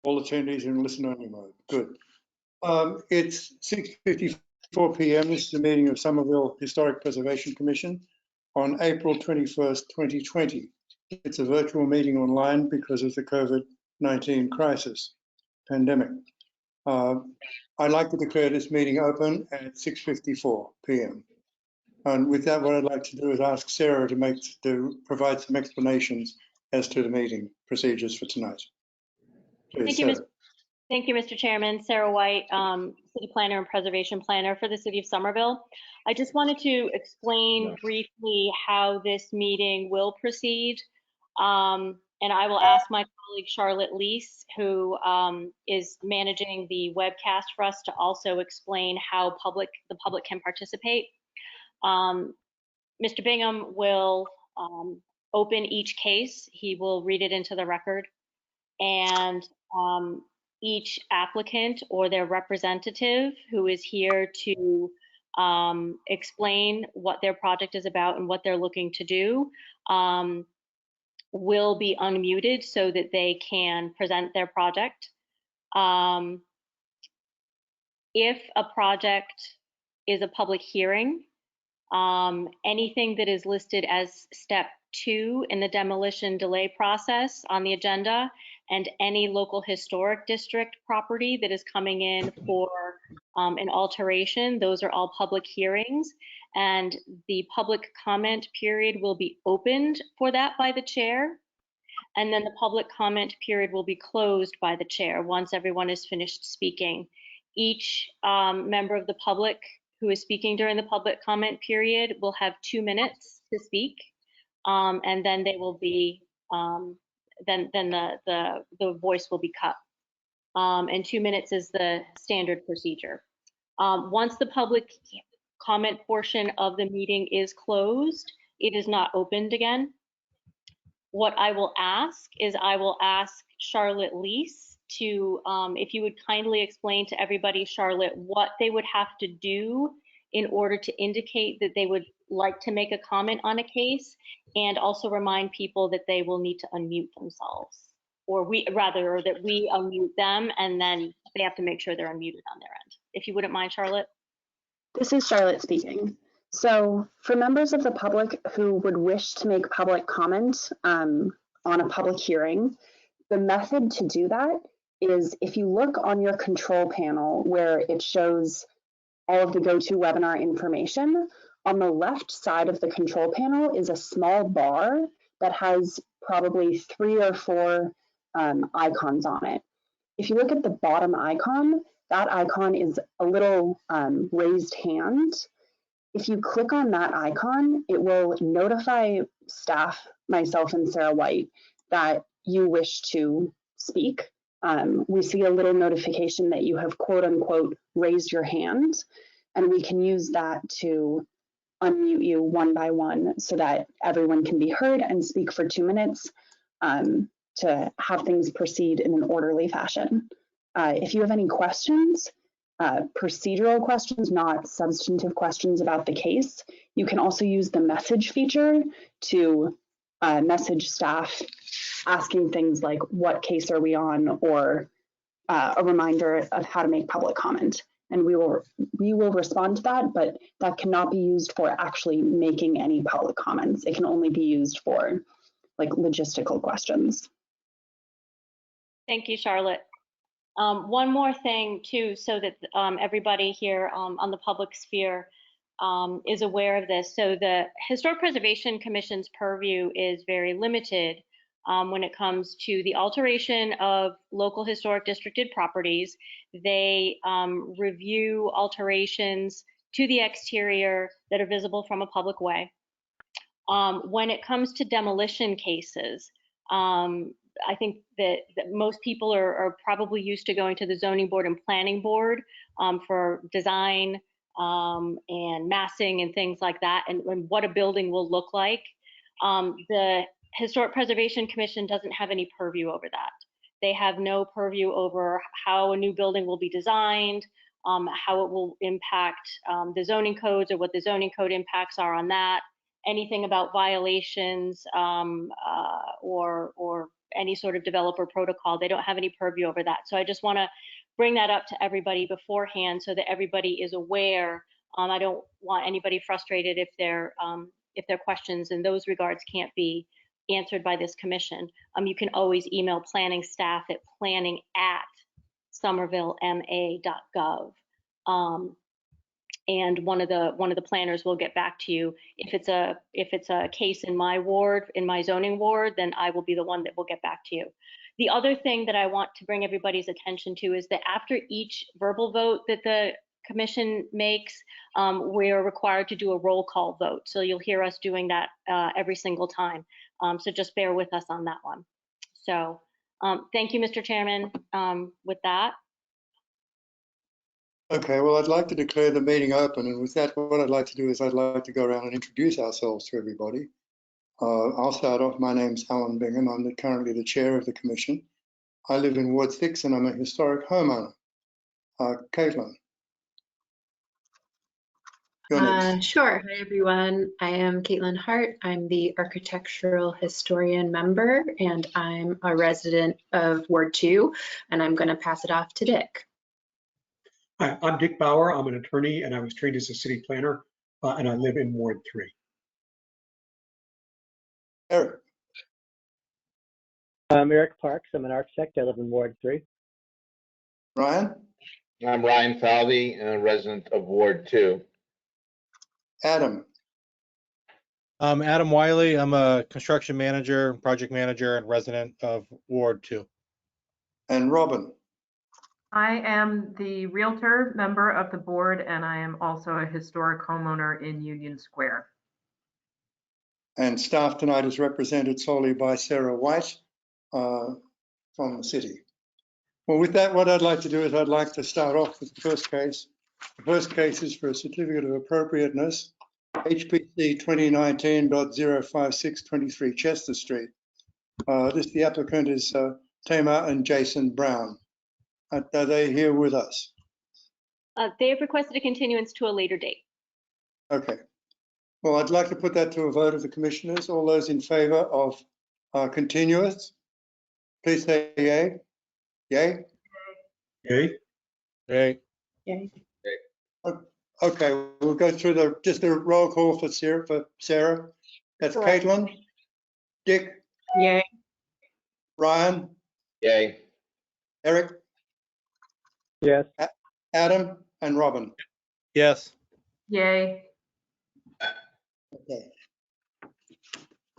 all attendees in listen-only mode. Good. It's 6:54 p.m. This is the meeting of Somerville Historic Preservation Commission on April 21st, 2020. It's a virtual meeting online because of the COVID-19 crisis pandemic. I'd like to declare this meeting open at 6:54 p.m. And with that, what I'd like to do is ask Sarah to provide some explanations as to the meeting procedures for tonight. Please, Thank you, Mr. Chairman. Sarah White, City Planner and Preservation Planner for the City of Somerville. I just wanted to explain briefly how this meeting will proceed. And I will ask my colleague Charlotte Lease, who is managing the webcast for us, to also explain how the public can participate. Mr. Bingham will open each case. He will read it into the record, and each applicant or their representative who is here to explain what their project is about and what they're looking to do will be unmuted so that they can present their project. If a project is a public hearing, anything that is listed as step 2 in the demolition delay process on the agenda, and any local historic district property that is coming in for an alteration, those are all public hearings, and the public comment period will be opened for that by the chair, and then the public comment period will be closed by the chair once everyone is finished speaking. Each member of the public who is speaking during the public comment period will have 2 minutes to speak, and then they will be then the voice will be cut, and 2 minutes is the standard procedure. Once the public comment portion of the meeting is closed, it is not opened again. What I will ask is Charlotte Lease to, if you would kindly explain to everybody, Charlotte, what they would have to do in order to indicate that they would like to make a comment on a case, and also remind people that they will need to unmute themselves, or that we unmute them, and then they have to make sure they're unmuted on their end. If you wouldn't mind, Charlotte. This is Charlotte speaking. So for members of the public who would wish to make public comment on a public hearing, the method to do that is, if you look on your control panel where it shows all of the GoToWebinar information, on the left side of the control panel is a small bar that has probably 3 or 4 icons on it. If you look at the bottom icon, that icon is a little raised hand. If you click on that icon, it will notify staff, myself and Sarah White, that you wish to speak. We see a little notification that you have quote unquote raised your hand, and we can use that to unmute you one by one so that everyone can be heard and speak for 2 minutes to have things proceed in an orderly fashion. If you have any questions, procedural questions, not substantive questions about the case, you can also use the message feature to message staff asking things like, what case are we on, or a reminder of how to make public comment. And we will respond to that, but that cannot be used for actually making any public comments. It can only be used for like logistical questions. Thank you, Charlotte. One more thing too, so that everybody here on the public sphere is aware of this. So the Historic Preservation Commission's purview is very limited when it comes to the alteration of local historic districted properties. They review alterations to the exterior that are visible from a public way. When it comes to demolition cases, I think that most people are probably used to going to the zoning board and planning board for design and massing and things like that, and what a building will look like. The Historic Preservation Commission doesn't have any purview over that. They have no purview over how a new building will be designed, how it will impact the zoning codes, or what the zoning code impacts are on that, anything about violations or any sort of developer protocol. They don't have any purview over that. So I just want to bring that up to everybody beforehand so that everybody is aware. I don't want anybody frustrated if their questions in those regards can't be answered by this commission. You can always email planning staff at planning@somervillema.gov. And one of the planners will get back to you. If it's a case in my ward, in my zoning ward, then I will be the one that will get back to you. The other thing that I want to bring everybody's attention to is that after each verbal vote that the commission makes, we're required to do a roll call vote. So you'll hear us doing that every single time. So just bear with us on that one. So thank you, Mr. Chairman, with that. Okay, well, I'd like to declare the meeting open, and with that, what I'd like to do is I'd like to go around and introduce ourselves to everybody. I'll start off. My name's Alan Bingham. I'm currently the chair of the commission. I live in Ward 6 and I'm a historic homeowner. Caitlin. You're next. Sure. Hi, everyone. I am Caitlin Hart. I'm the architectural historian member, and I'm a resident of Ward 2, and I'm going to pass it off to Dick. Hi, I'm Dick Bauer. I'm an attorney, and I was trained as a city planner, and I live in Ward 3. Eric. I'm Eric Parks. I'm an architect. I live in Ward 3. Ryan. I'm Ryan Falvey, a resident of Ward 2. Adam. I'm Adam Wiley. I'm a construction manager, project manager, and resident of Ward 2. And Robin. I am the Realtor member of the board, and I am also a historic homeowner in Union Square. And staff tonight is represented solely by Sarah White from the city. Well, with that, what I'd like to do is I'd like to start off with the first case. The first case is for a certificate of appropriateness, HPC 2019.05623 Chester Street. The applicant is Tamar and Jason Brown. Are they here with us? They have requested a continuance to a later date. Okay. Well, I'd like to put that to a vote of the commissioners. All those in favor of continuance, please say yay. Yay? Okay. Hey, Yay. Okay, we'll go through just the roll call for Sarah. That's Correct. Caitlin, Dick, Yay. Ryan, Yay. Eric, Yes. Adam, and Robin. yes. Yay. Okay.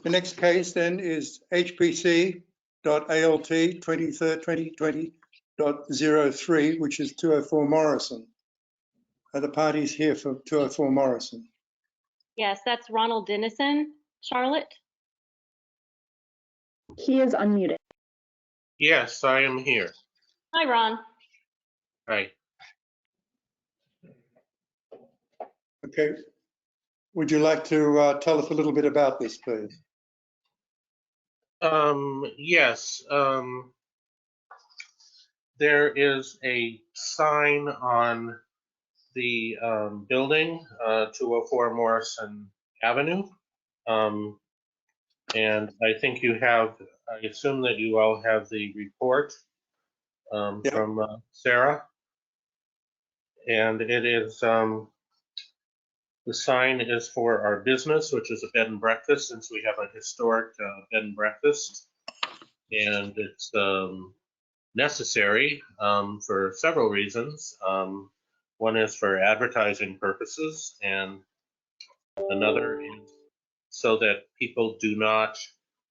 The next case then is HPC.ALT 2020.03, which is 204 Morrison. Are the parties here for 204 Morrison? Yes, that's Ronald Dennison. Charlotte? He is unmuted. Yes, I am here. Hi, Ron. Hi. Okay. Would you like to tell us a little bit about this, please? Yes. There is a sign on the building, 204 Morrison Avenue. And I think you have, I assume that you all have the report from Sarah. And it is, the sign is for our business, which is a bed and breakfast, since we have a historic bed and breakfast. And it's necessary for several reasons. One is for advertising purposes, and another is so that people do not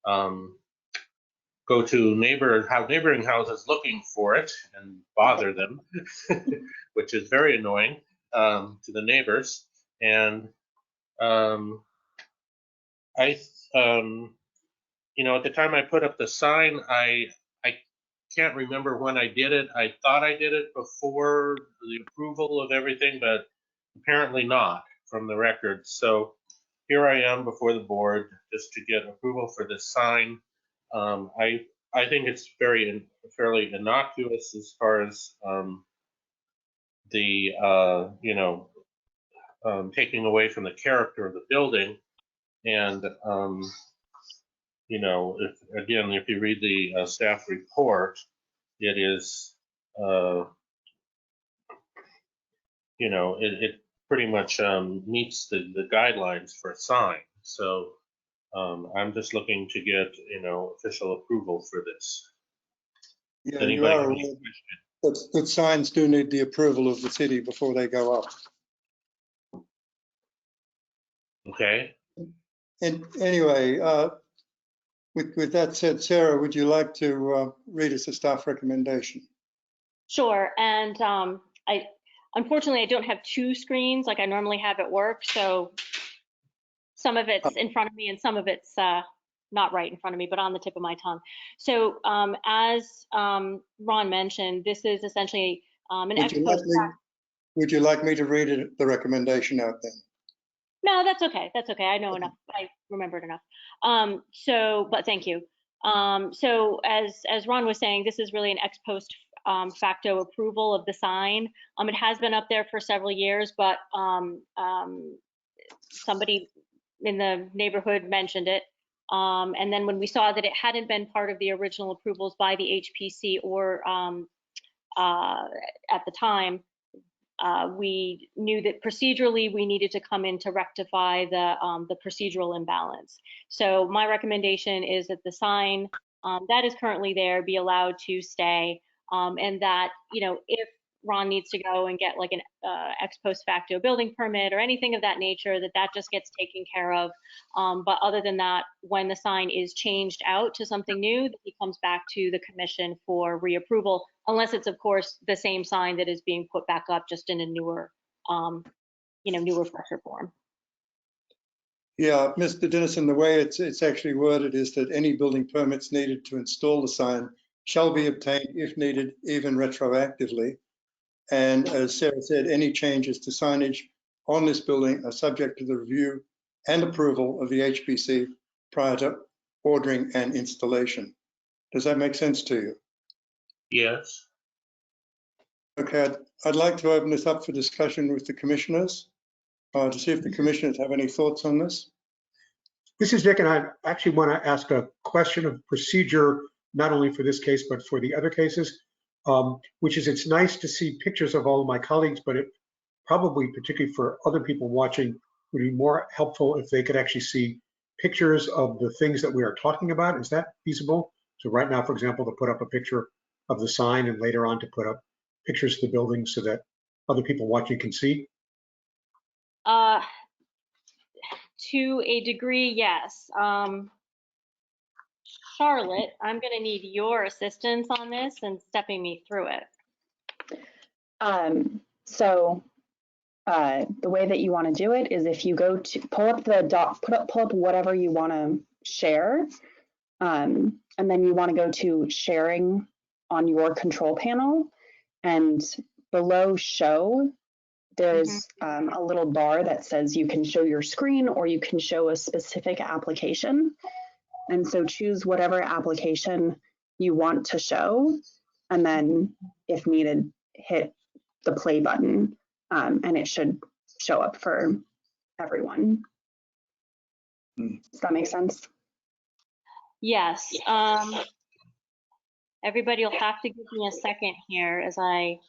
go to neighboring houses looking for it and bother them, which is very annoying to the neighbors. And at the time I put up the sign, I can't remember when I did it. I thought I did it before the approval of everything, but apparently not from the records. So here I am before the board just to get approval for this sign. I think it's fairly innocuous as far as taking away from the character of the building. And you know, if you read the staff report, it is, you know, it pretty much meets the guidelines for a sign. So I'm just looking to get, you know, official approval for this. Yeah, Anybody you are have any aware questions? that signs do need the approval of the city before they go up. Okay. And anyway, with that said, Sarah, would you like to read us a staff recommendation? Sure, and unfortunately, I don't have two screens like I normally have at work, so some of it's in front of me and some of it's not right in front of me, but on the tip of my tongue. So as Ron mentioned, this is essentially an ex post. Would you like me to read the recommendation out then? No, that's okay. That's okay. I know enough. I remembered enough. But thank you. So as Ron was saying, this is really an ex post facto approval of the sign. It has been up there for several years, but somebody in the neighborhood mentioned it. And then when we saw that it hadn't been part of the original approvals by the HPC or at the time, we knew that procedurally we needed to come in to rectify the procedural imbalance. So my recommendation is that the sign that is currently there be allowed to stay, and that, you know, if Ron needs to go and get like an ex post facto building permit or anything of that nature, that just gets taken care of. But other than that, when the sign is changed out to something new, it comes back to the commission for reapproval, unless it's of course the same sign that is being put back up just in a newer, newer, fresher form. Yeah, Mr. Dennison, the way it's actually worded is that any building permits needed to install the sign shall be obtained if needed, even retroactively. And as Sarah said, any changes to signage on this building are subject to the review and approval of the HPC prior to ordering and installation. Does that make sense to you? Yes. Okay, I'd like to open this up for discussion with the commissioners to see if the commissioners have any thoughts on this. This is Dick, and I actually want to ask a question of procedure, not only for this case, but for the other cases, which is it's nice to see pictures of all of my colleagues, but it probably, particularly for other people watching, would be more helpful if they could actually see pictures of the things that we are talking about. Is that feasible? So right now, for example, to put up a picture of the sign and later on to put up pictures of the building so that other people watching can see? To a degree, yes. Charlotte, I'm going to need your assistance on this and stepping me through it. The way that you want to do it is if you go to pull up the doc, pull up whatever you want to share, and then you want to go to sharing on your control panel, and below show, there's a little bar that says you can show your screen or you can show a specific application. And so choose whatever application you want to show, and then if needed, hit the play button, and it should show up for everyone. Does that make sense? Yes. Everybody will have to give me a second here as I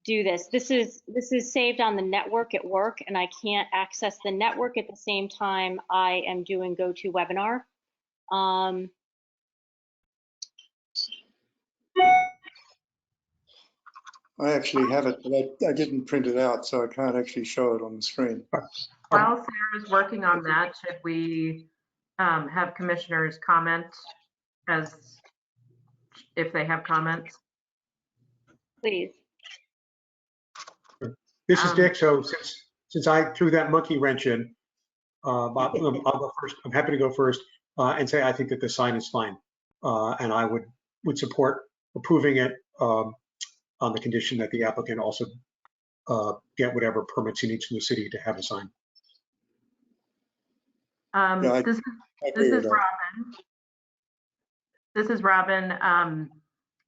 do this. This is saved on the network at work, and I can't access the network at the same time I am doing GoToWebinar. I actually have it, but I didn't print it out, so I can't actually show it on the screen. While Sarah's working on that, should we have commissioners comment as if they have comments? Please. This is Dick. So since I threw that monkey wrench in, I'll go first. I'm happy to go first and say I think that the sign is fine, and I would support approving it on the condition that the applicant also get whatever permits he needs from the city to have a sign. This is Robin. This is Robin.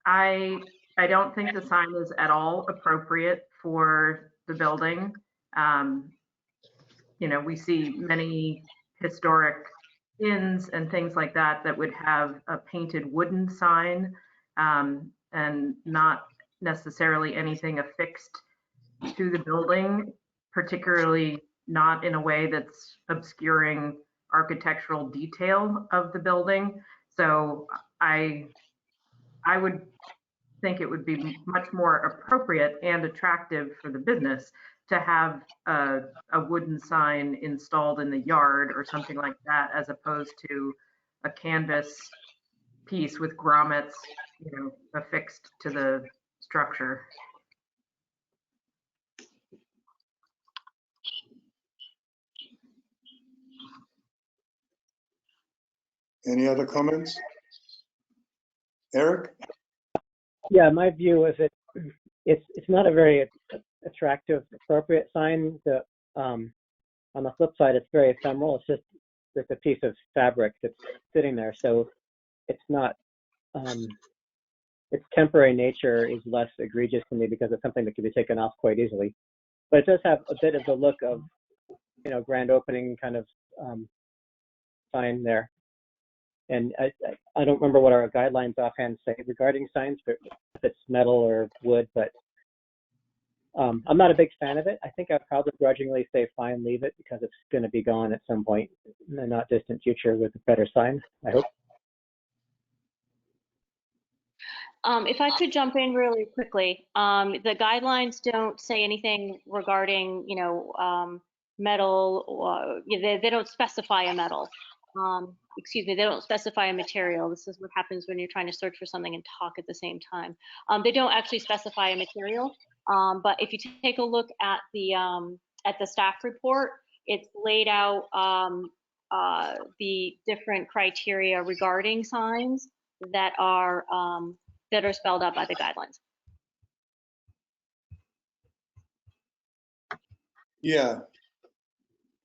I don't think the sign is at all appropriate for the building. You know, we see many historic inns and things like that that would have a painted wooden sign, and not necessarily anything affixed to the building, particularly not in a way that's obscuring architectural detail of the building. So I would think it would be much more appropriate and attractive for the business to have a wooden sign installed in the yard or something like that, as opposed to a canvas piece with grommets, affixed to the structure. Any other comments? Eric? Yeah, my view is it's not a very attractive, appropriate sign. On the flip side, it's very ephemeral. It's a piece of fabric that's sitting there, so it's not. Its temporary nature is less egregious to me because it's something that can be taken off quite easily. But it does have a bit of the look of, grand opening kind of sign there. And I don't remember what our guidelines offhand say regarding signs, but if it's metal or wood, but I'm not a big fan of it. I think I'd probably grudgingly say fine, leave it, because it's going to be gone at some point in the not distant future with a better sign, I hope. If I could jump in really quickly, the guidelines don't say anything regarding, metal. They don't specify a metal. Excuse me, they don't specify a material. This is what happens when you're trying to search for something and talk at the same time. They don't actually specify a material, but if you take a look at the staff report, it's laid out the different criteria regarding signs that are spelled out by the guidelines. Yeah.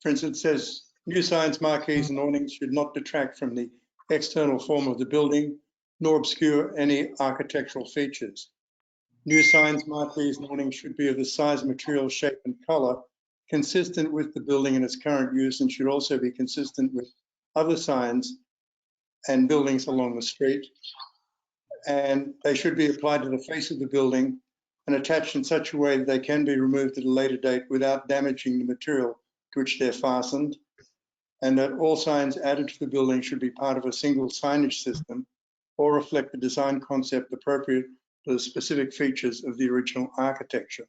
For instance, it says new signs, marquees, and awnings should not detract from the external form of the building, nor obscure any architectural features. New signs, marquees, and awnings should be of the size, material, shape, and color consistent with the building and its current use, and should also be consistent with other signs and buildings along the street. And they should be applied to the face of the building and attached in such a way that they can be removed at a later date without damaging the material to which they're fastened. And that all signs added to the building should be part of a single signage system or reflect the design concept appropriate to the specific features of the original architecture.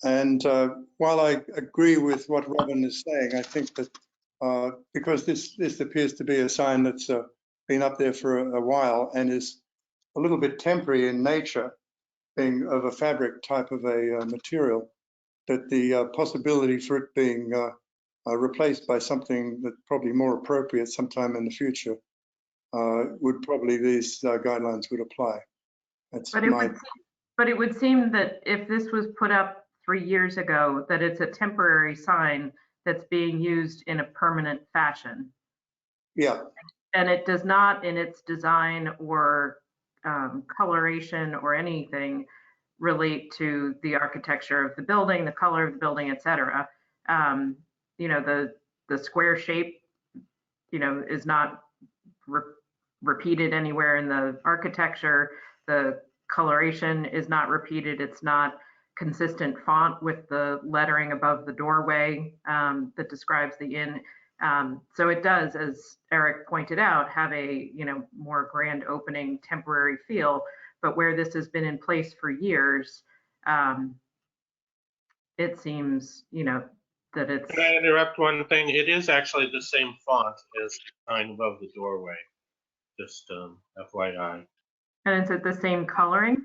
And while I agree with what Robin is saying, I think that because this appears to be a sign that's been up there for a while and is a little bit temporary in nature, being of a fabric type of a material, that the possibility for it being replaced by something that's probably more appropriate sometime in the future would probably, these guidelines would apply. That's but it would seem that if this was put up 3 years ago, that it's a temporary sign that's being used in a permanent fashion. Yeah. And it does not, in its design or coloration or anything, relate to the architecture of the building, the color of the building, etc. The square shape, is not repeated anywhere in the architecture. The coloration is not repeated. It's not consistent font with the lettering above the doorway that describes the inn. So it does, as Eric pointed out, have a more grand opening temporary feel, but where this has been in place for years, it seems that it's. Can I interrupt one thing? It is actually the same font as the sign above the doorway, just FYI. And is it the same coloring?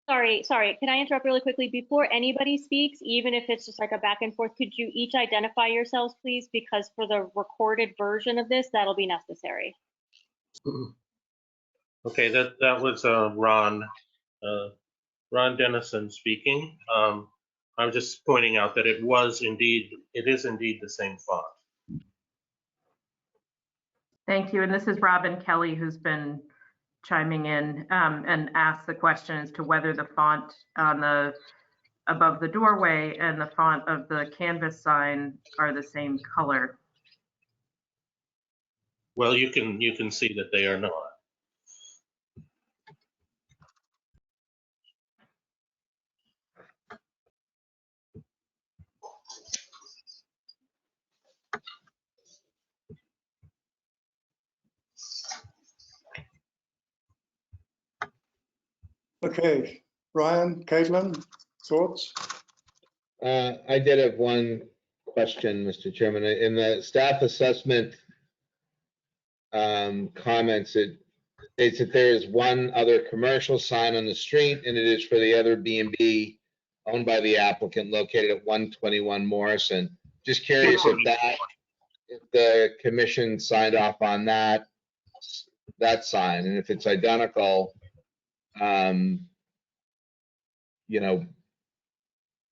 Sorry, can I interrupt really quickly? Before anybody speaks, even if it's just like a back and forth, could you each identify yourselves, please? Because for the recorded version of this, that'll be necessary. Okay, that was Ron Dennison speaking. I'm just pointing out that it is indeed the same font. Thank you. And this is Robin Kelly, who's been chiming in and asked the question as to whether the font on the above the doorway and the font of the canvas sign are the same color. Well, you can see that they are not. Okay, Ryan, Caitlin, thoughts? I did have one question, Mr. Chairman. In the staff assessment comments, it states that there is one other commercial sign on the street, and it is for the other B&B owned by the applicant located at 121 Morrison. Just curious if the commission signed off on that sign, and if it's identical, you know,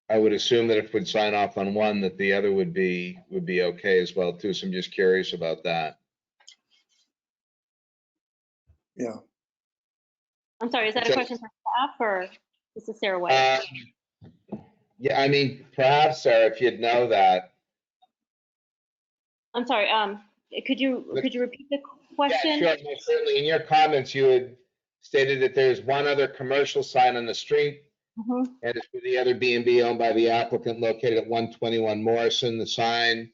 I would assume that if we'd sign off on one, that the other would be okay as well too. So I'm just curious about that. Yeah. I'm sorry, is that a So- question for staff or this is Sarah White? Yeah, I mean, perhaps, Sarah, if you'd know that. I'm sorry, could you repeat the question? Yeah, sure. No, certainly. In your comments, you had stated that there's one other commercial sign on the street, Mhm. and it's for the other B&B owned by the applicant located at 121 Morrison. The sign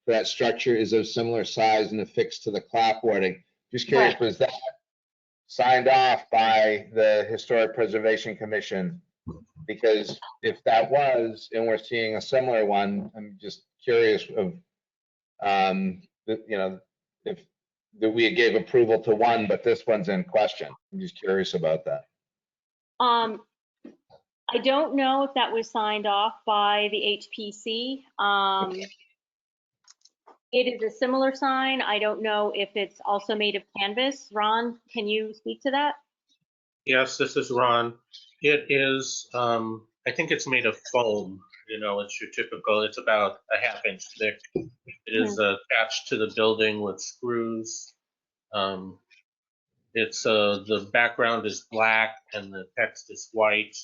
for that structure is of similar size and affixed to the clapboarding. Just curious, Right. was that signed off by the Historic Preservation Commission? Because if that was, and we're seeing a similar one, I'm just curious of, you know, if that we gave approval to one, but this one's in question. I'm just curious about that. I don't know if that was signed off by the HPC. It is a similar sign. I don't know if it's also made of canvas. Ron, can you speak to that? Yes, this is Ron. It is, I think it's made of foam. You know, it's your typical, it's about a half-inch thick. It is attached to the building with screws. It's the background is black and the text is white.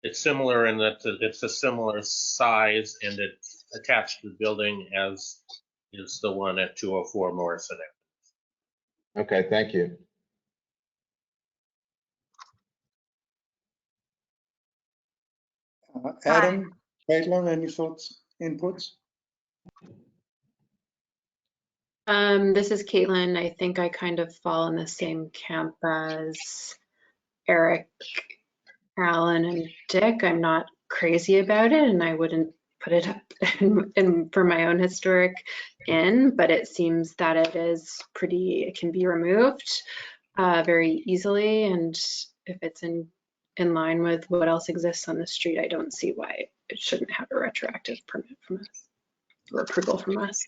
It's similar in that it's a similar size and it's attached to the building as is the one at 204 Morrison Avenue. Okay, thank you. Adam, Caitlin, any thoughts, inputs? This is Caitlin. I think I kind of fall in the same camp as Eric, Alan, and Dick. I'm not crazy about it, and I wouldn't put it up for my own historic inn, but it seems that it can be removed very easily, and if it's in line with what else exists on the street, I don't see why it shouldn't have a retroactive permit from us or approval from us.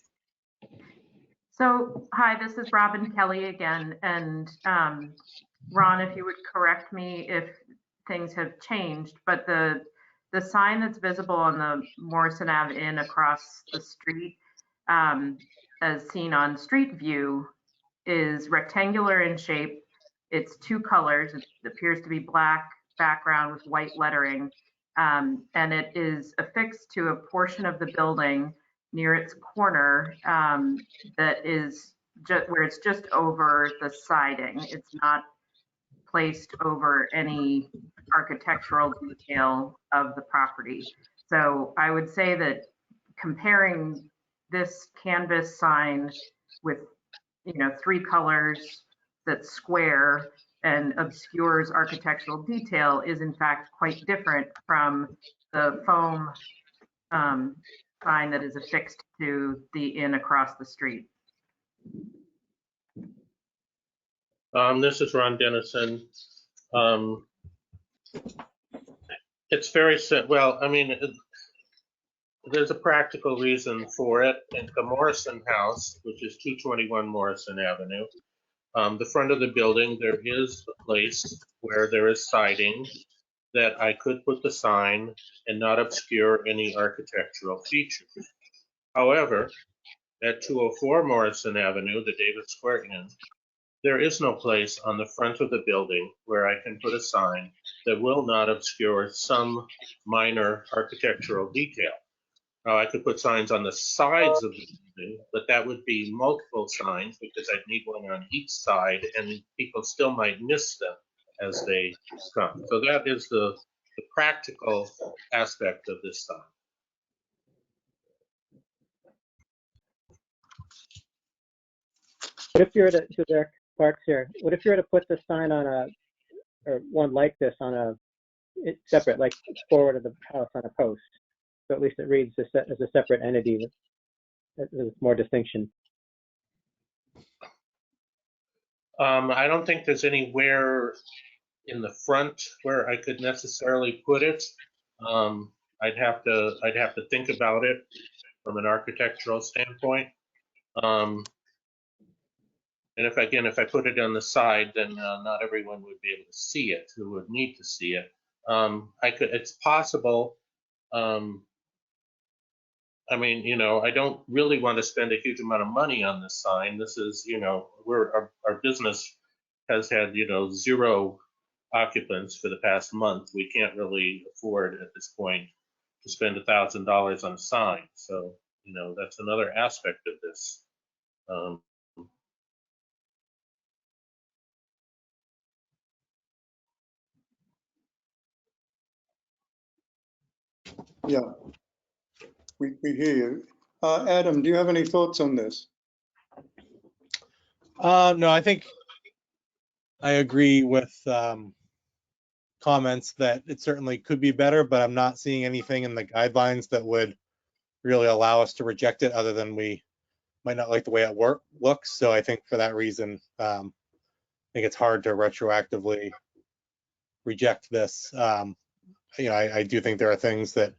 So, hi, this is Robin Kelly again. And Ron, if you would correct me if things have changed, but the sign that's visible on the Morrison Ave Inn across the street, as seen on Street View, is rectangular in shape. It's two colors. It appears to be black background with white lettering. And it is affixed to a portion of the building near its corner that is just where it's just over the siding. It's not placed over any architectural detail of the property. So I would say that comparing this canvas sign with, you know, three colors that's square and obscures architectural detail is in fact quite different from the foam sign that is affixed to the inn across the street. This is Ron Dennison. It's very simple. Well, I mean, there's a practical reason for it. In the Morrison House, which is 221 Morrison Avenue, the front of the building, there is a place where there is siding that I could put the sign and not obscure any architectural features. However, at 204 Morrison Avenue, the David Square Inn, there is no place on the front of the building where I can put a sign that will not obscure some minor architectural detail. I could put signs on the sides of the building, but that would be multiple signs because I'd need one on each side, and people still might miss them as they come. So that is the practical aspect of this sign. What if you were to, so Derek Parks here, what if you were to put the sign on a, or one like this on a, it's separate, like forward of the house on a post? So at least it reads as a separate entity with more distinction. I don't think there's anywhere in the front where I could necessarily put it. I'd have to think about it from an architectural standpoint. And if I put it on the side, then not everyone would be able to see it who would need to see it. It's possible. I mean, you know, I don't really want to spend a huge amount of money on this sign. This is, you know, our business has had, you know, 0 occupants for the past month. We can't really afford at this point to spend $1,000 on a sign. So, you know, that's another aspect of this. Yeah, we hear you. Adam, do you have any thoughts on this? No, I think I agree with comments that it certainly could be better, but I'm not seeing anything in the guidelines that would really allow us to reject it, other than we might not like the way it looks. So I think for that reason, I think it's hard to retroactively reject this. You know, I do think there are things that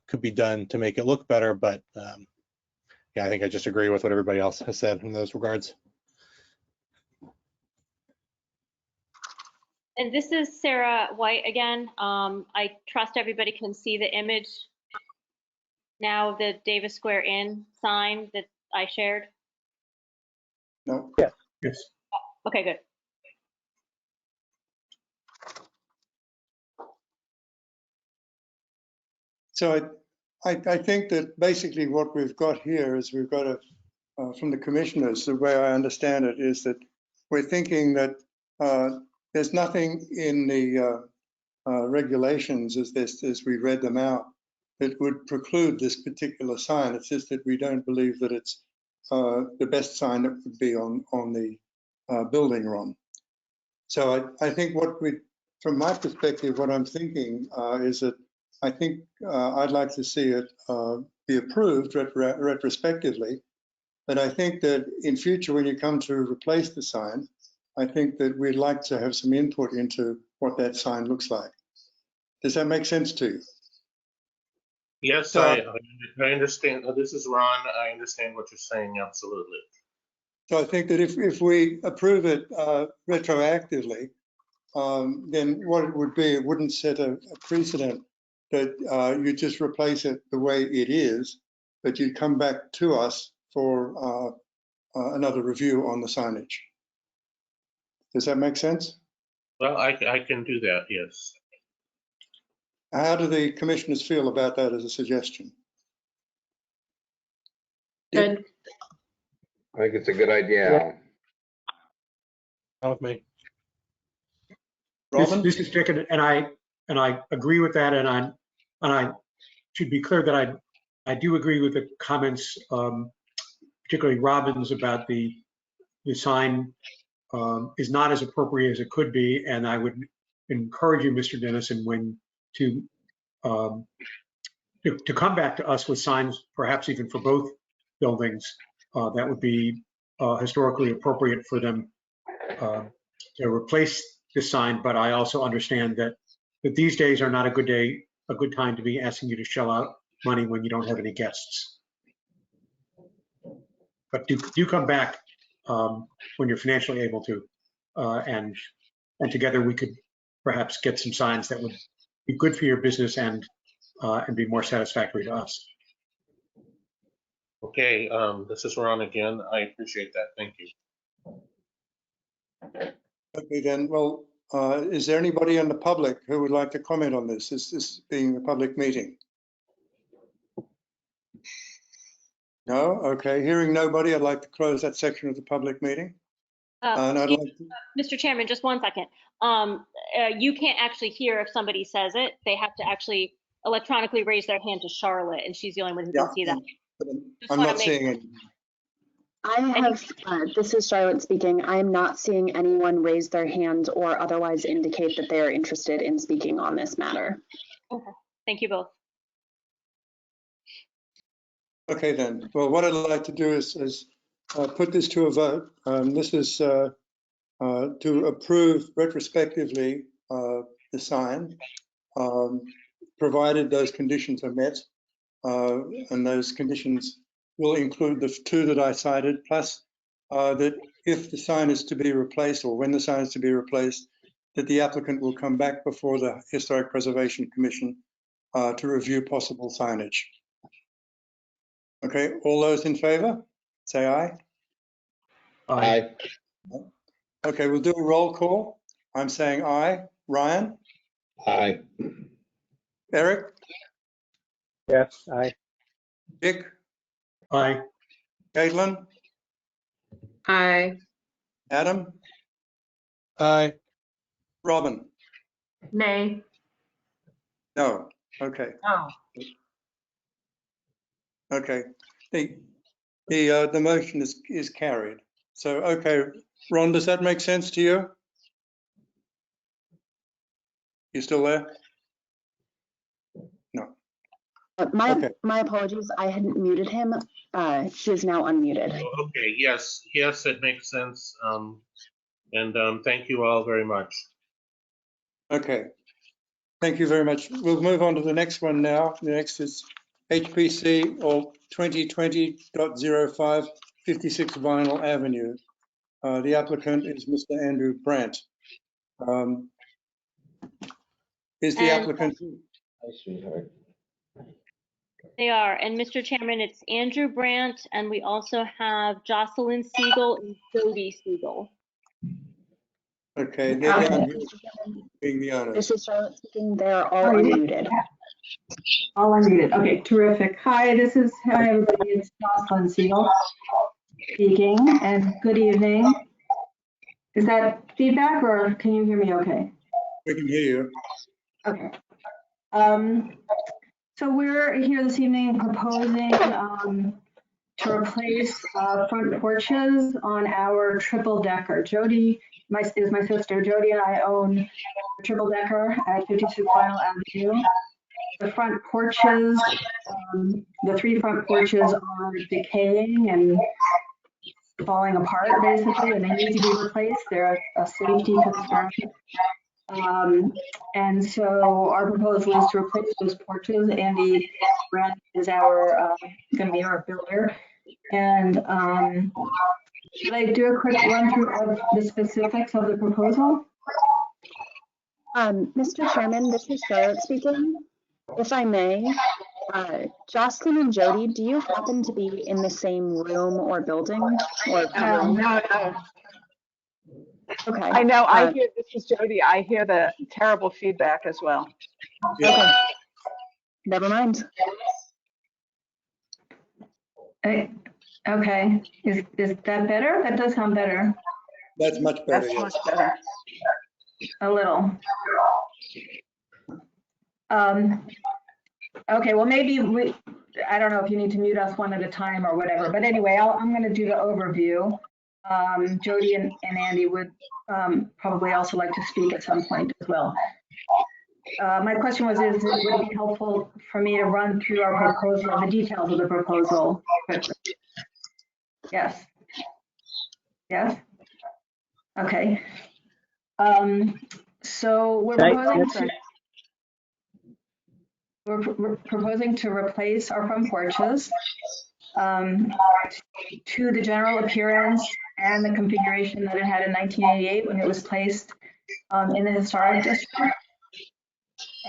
could be done to make it look better, but yeah, I think I just agree with what everybody else has said in those regards. And this is Sarah White again. I trust everybody can see the image now of the Davis Square Inn sign that I shared. No? Yes. Okay, good. So I think that basically what we've got here is we've got from the commissioners, the way I understand it is that we're thinking that there's nothing in the regulations as we read them out that would preclude this particular sign. It's just that we don't believe that it's the best sign that would be on the building, Ron. So I think from my perspective, what I'm thinking is that I think I'd like to see it be approved retrospectively. But I think that in future, when you come to replace the sign, I think that we'd like to have some input into what that sign looks like. Does that make sense to you? Yes, So, I understand. This is Ron. I understand what you're saying, absolutely. So I think that if we approve it retroactively, then what it would be, it wouldn't set a precedent that you just replace it the way it is, but you'd come back to us for another review on the signage. Does that make sense? Well, I can do that, yes. How do the commissioners feel about that as a suggestion? Good. I think it's a good idea, Alan. Not with me. Robin? This is Dick, and I agree with that, and I should be clear that I do agree with the comments, particularly Robin's, about the sign is not as appropriate as it could be, and I would encourage you, Mr. Dennison, to come back to us with signs, perhaps even for both buildings, that would be historically appropriate for them to replace this sign. But I also understand that these days are not a good time to be asking you to shell out money when you don't have any guests. But do come back when you're financially able to, and together we could perhaps get some signs that would be good for your business and be more satisfactory to us. Okay, this is Ron again. I appreciate that. Thank you. Okay, then, well, is there anybody in the public who would like to comment on this? This being a public meeting. No? Okay, hearing nobody, I'd like to close that section of the public meeting. And I'd like to, Mr. Chairman, just one second. You can't actually hear if somebody says it. They have to actually electronically raise their hand to Charlotte, and she's the only one who yeah, can see that. but Just I'm wanna not make- seeing it. I have, this is Charlotte speaking. I am not seeing anyone raise their hand or otherwise indicate that they are interested in speaking on this matter. Okay, thank you both. Okay then, well, what I'd like to do is put this to a vote. This is to approve retrospectively the sign, provided those conditions are met. And those conditions will include the two that I cited, plus that if the sign is to be replaced, or when the sign is to be replaced, that the applicant will come back before the Historic Preservation Commission to review possible signage. Okay, all those in favor, say aye. Aye. Okay, we'll do a roll call. I'm saying aye. Ryan? Aye. Eric? Yes, aye. Dick? Aye. Caitlin? Aye. Adam? Aye. Robin? Nay. No. Okay. Oh. Okay. The motion is carried. So, okay, Ron, does that make sense to you? You still there? No. Okay. My apologies. I hadn't muted him. He is now unmuted. Okay, yes, it makes sense. And thank you all very much. Okay. Thank you very much. We'll move on to the next one now. The next is HPC or 2020.05 56 Vinyl Avenue. The applicant is Mr. Andrew Brandt. Is the And- applicant? Hi, sweetheart. They are, and Mr. Chairman, it's Andrew Brandt, and we also have Jocelyn Siegel and Jody Siegel. Okay, they're down here being the owners. This is Charlotte speaking. They are all unmuted. All unmuted. Okay, terrific. Hi, everybody. It's Jocelyn Siegel speaking, and good evening. Is that feedback, or can you hear me okay? We can hear you. Okay. So we're here this evening proposing to replace front porches on our triple decker. Jody is my sister. Jody and I own a triple decker at 52 Vinyl Avenue. The front porches, the three front porches are decaying and falling apart basically, and they need to be replaced. They're a safety concern. And so our proposal is to replace those porches. Andy Brandt is going to be our builder. And should I do a quick run through of the specifics of the proposal? Mr. Chairman, this is Charlotte speaking. If I may, Jocelyn and Jody, do you happen to be in the same room or building? Or No. Okay. I know. I hear, this is Jody. I hear the terrible feedback as well. Okay. Never mind. Okay. Is that better? That does sound better. That's much better. That's Yes. much better. A little. Okay, well, maybe I don't know if you need to mute us one at a time or whatever, but anyway, I'm going to do the overview. Jody and Andy would probably also like to speak at some point as well. My question was, would it be helpful for me to run through our proposal, the details of the proposal quickly? Yes. Yes? Okay. So we're proposing to replace our front porches to the general appearance and the configuration that it had in 1988 when it was placed in the historic district,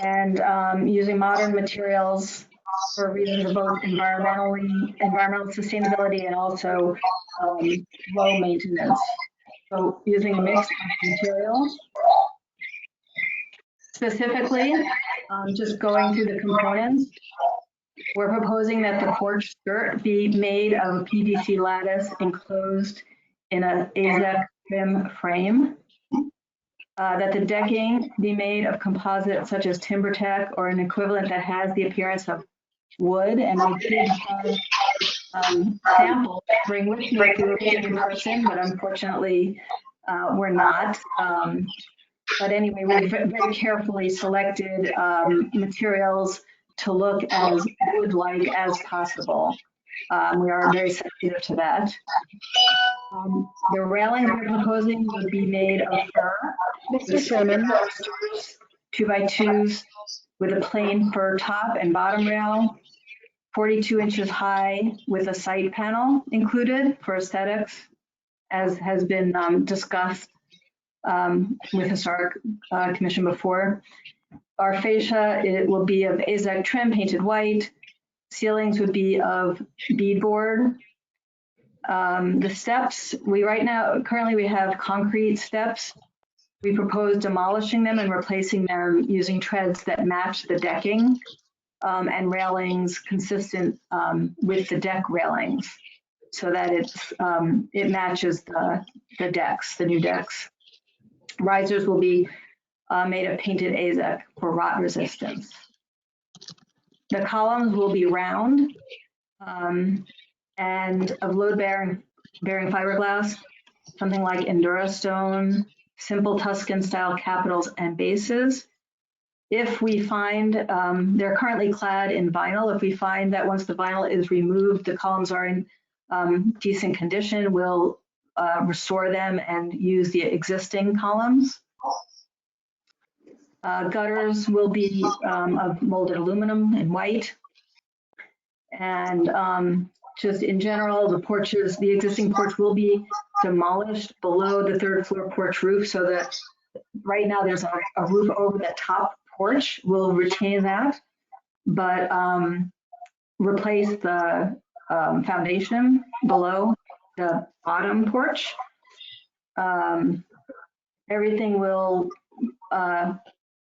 and using modern materials for reasons of both environmental sustainability and also low maintenance. So using a mix of materials. Specifically, just going through the components. We're proposing that the porch skirt be made of PVC lattice enclosed in a AZEK trim frame. That the decking be made of composite such as TimberTech or an equivalent that has the appearance of wood. And we did have samples to bring with me if we were meeting in person, but unfortunately we're not. But anyway, we very carefully selected materials to look as wood-like as possible. We are very sensitive to that. The railings we're proposing would be made of fir. Mr. Chairman. 2x2s with a plain fir top and bottom rail, 42 inches high with a side panel included for aesthetics, as has been discussed with Historic Commission before. Our fascia, it will be of AZEK trim painted white. Ceilings would be of beadboard. The steps, currently we have concrete steps. We propose demolishing them and replacing them using treads that match the decking and railings consistent with the deck railings so that it matches the decks, the new decks. Risers will be made of painted AZEK for rot resistance. The columns will be round and of load-bearing fiberglass, something like Endurastone, simple Tuscan style capitals and bases. If we find, they're currently clad in vinyl, if we find that once the vinyl is removed, the columns are in decent condition, we'll restore them and use the existing columns. Gutters will be of molded aluminum and white. And just in general, the existing porch will be demolished below the third floor porch roof so that right now there's a roof over the top porch. We'll retain that, but replace the foundation below the bottom porch. Everything will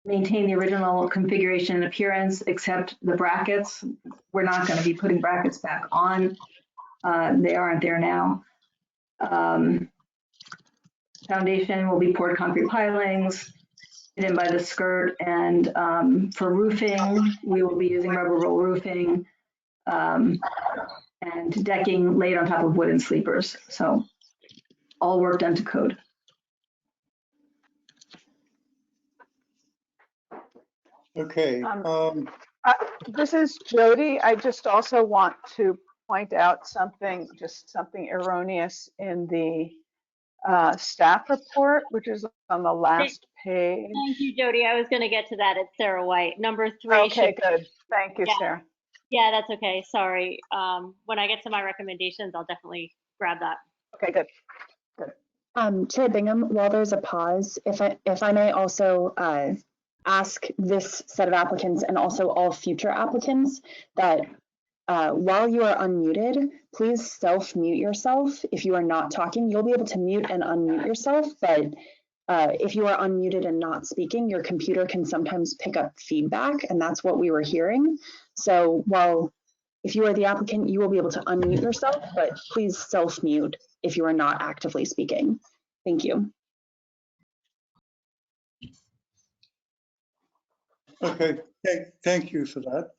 maintain the original configuration and appearance except the brackets. We're not going to be putting brackets back on. They aren't there now. Foundation will be poured concrete pilings hidden by the skirt, and for roofing, we will be using rubber roll roofing and decking laid on top of wooden sleepers. So all work done to code. Okay. This is Jody. I just also want to point out something erroneous in the staff report, which is on the last page. Thank you, Jody. I was going to get to that. It's Sarah White. Number 3. Okay, good. Thank you, Sarah. Yeah, that's okay. Sorry. When I get to my recommendations, I'll definitely grab that. Okay, good. Chair Bingham, while there's a pause, if I may also ask this set of applicants and also all future applicants that while you are unmuted, please self-mute yourself. If you are not talking, you'll be able to mute and unmute yourself, but if you are unmuted and not speaking, your computer can sometimes pick up feedback, and that's what we were hearing. So if you are the applicant, you will be able to unmute yourself, but please self-mute if you are not actively speaking. Thank you. Okay, thank you for that.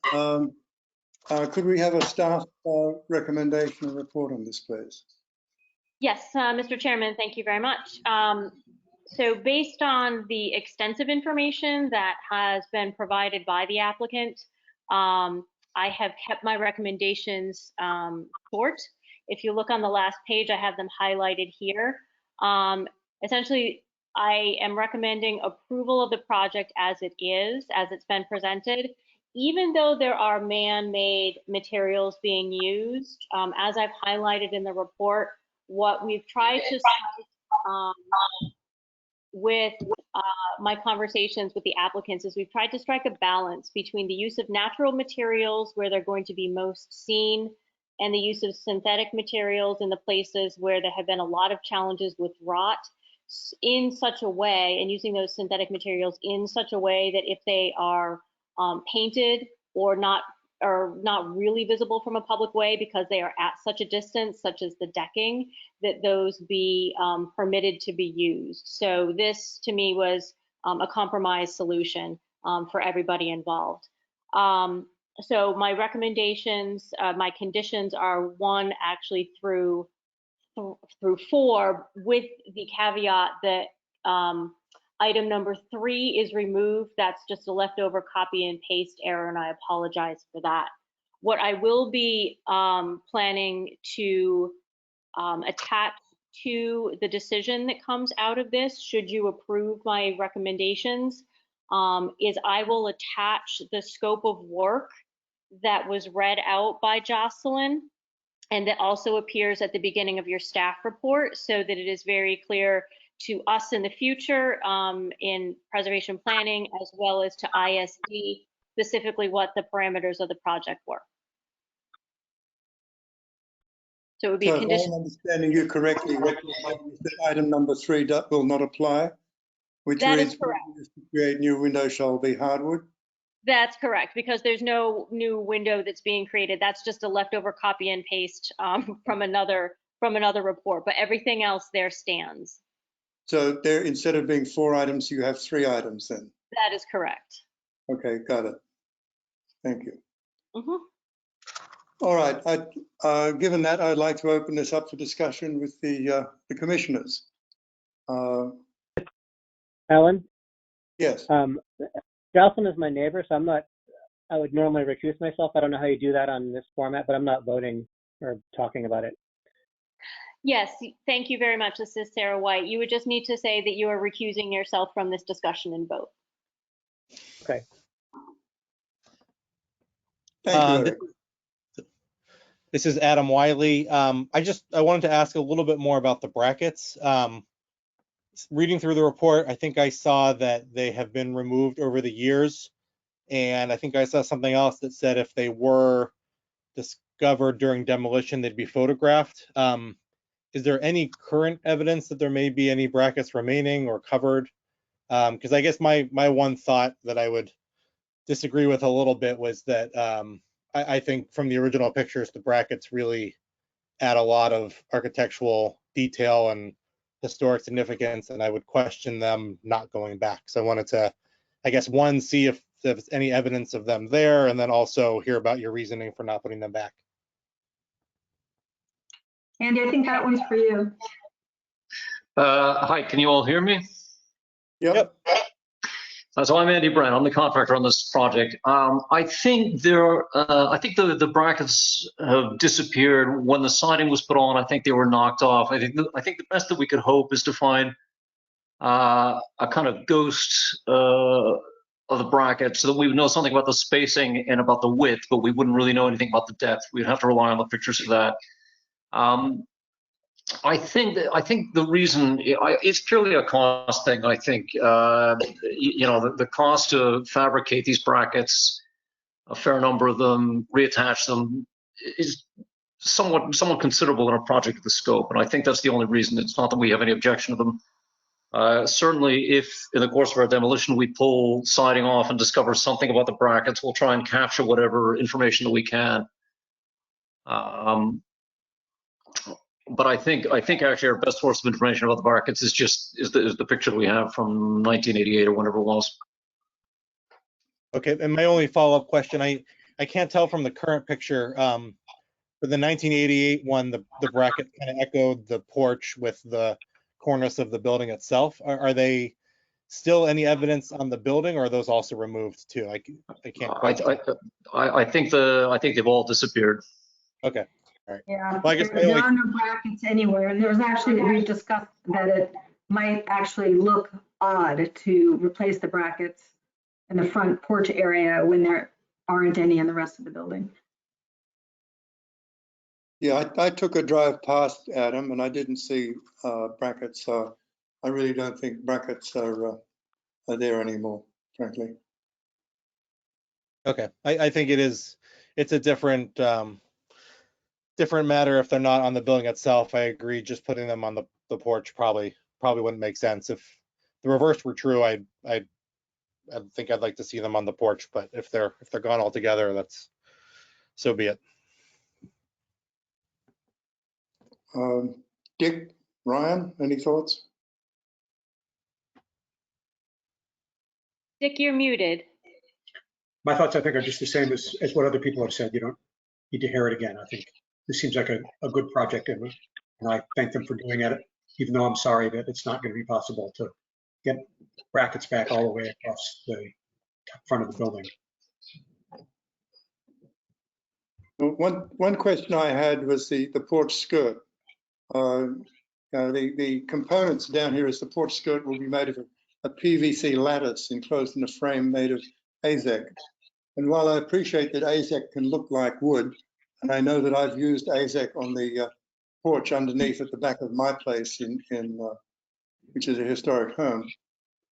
Could we have a staff recommendation and report on this, please? Yes, Mr. Chairman, thank you very much. So based on the extensive information that has been provided by the applicant, I have kept my recommendations short. If you look on the last page, I have them highlighted here. Essentially, I am recommending approval of the project as it is, as it's been presented, even though there are man-made materials being used. As I've highlighted in the report, what we've tried to with my conversations with the applicants is we've tried to strike a balance between the use of natural materials where they're going to be most seen and the use of synthetic materials in the places where there have been a lot of challenges with rot, in such a way, and using those synthetic materials in such a way that if they are painted or not are not really visible from a public way because they are at such a distance, such as the decking, that those be permitted to be used. So this, to me, was a compromise solution for everybody involved. So my recommendations, my conditions are 1 actually through 4, with the caveat that item number 3 is removed. That's just a leftover copy and paste error, and I apologize for that. What I will be planning to attach to the decision that comes out of this, should you approve my recommendations, is I will attach the scope of work that was read out by Jocelyn, and that also appears at the beginning of your staff report, so that it is very clear to us in the future in preservation planning, as well as to ISD, specifically what the parameters of the project were. So it would be So a if condition. I'm understanding you correctly, what you're saying is that item number 3 will not apply, which That is reads, correct. to create new window shall be hardwood. That's correct, because there's no new window that's being created. That's just a leftover copy and paste from another report, but everything else there stands. So there, instead of being 4 items, you have 3 items then. That is correct. Okay, got it. Thank you. Mhm. All right, given that, I'd like to open this up for discussion with the commissioners. Alan, Yes, Jocelyn is my neighbor, so I would normally recuse myself. I don't know how you do that on this format, but I'm not voting or talking about it. Yes, thank you very much. This is Sarah White. You would just need to say that you are recusing yourself from this discussion and vote. Okay. thank you, Eric. This is Adam Wiley. I wanted to ask a little bit more about the brackets. Reading through the report, I think I saw that they have been removed over the years. And I think I saw something else that said if they were discovered during demolition, they'd be photographed. Is there any current evidence that there may be any brackets remaining or covered? Because I guess my one thought that I would disagree with a little bit was that I think from the original pictures, the brackets really add a lot of architectural detail and historic significance, and I would question them not going back. So I wanted to, I guess, 1, see if there's any evidence of them there, and then also hear about your reasoning for not putting them back. Andy, I think that one's for you. Hi, can you all hear me? Yep. So I'm Andy Brand. I'm the contractor on this project. I think the brackets have disappeared when the siding was put on. I think they were knocked off. I think the best that we could hope is to find a kind of ghost of the bracket, so that we would know something about the spacing and about the width, but we wouldn't really know anything about the depth. We'd have to rely on the pictures for that. I think the reason it's purely a cost thing. I think the cost to fabricate these brackets, a fair number of them, reattach them, is somewhat considerable in a project of the scope, and I think that's the only reason. It's not that we have any objection to them. Certainly, if in the course of our demolition we pull siding off and discover something about the brackets, we'll try and capture whatever information that we can. But I think actually our best source of information about the brackets is the picture that we have from 1988 or whenever it was. Okay, and my only follow-up question, I can't tell from the current picture, for the 1988 one, the bracket kind of echoed the porch with the cornice of the building itself. Are they still any evidence on the building, or are those also removed too? I can't quite tell. I think they've all disappeared. Okay. All right. Yeah, Well, I guess there are no brackets anywhere. And there was actually, we discussed that it might actually look odd to replace the brackets in the front porch area when there aren't any in the rest of the building. Yeah, I took a drive past Adam and I didn't see brackets, so I really don't think brackets are there anymore, frankly. Okay, I think it's a different matter if they're not on the building itself. I agree, just putting them on the porch probably wouldn't make sense. If the reverse were true, I think I'd like to see them on the porch, but if they're gone altogether, that's so be it. Dick, Ryan, any thoughts? Dick, you're muted. My thoughts, I think, are just the same as what other people have said. You don't need to hear it again. I think this seems like a good project, and I thank them for doing it, even though I'm sorry that it's not going to be possible to get brackets back all the way across the front of the building. One question I had was the porch skirt. The components down here is the porch skirt will be made of a PVC lattice enclosed in a frame made of AZEK. And while I appreciate that AZEK can look like wood, and I know that I've used AZEK on the porch underneath at the back of my place which is a historic home,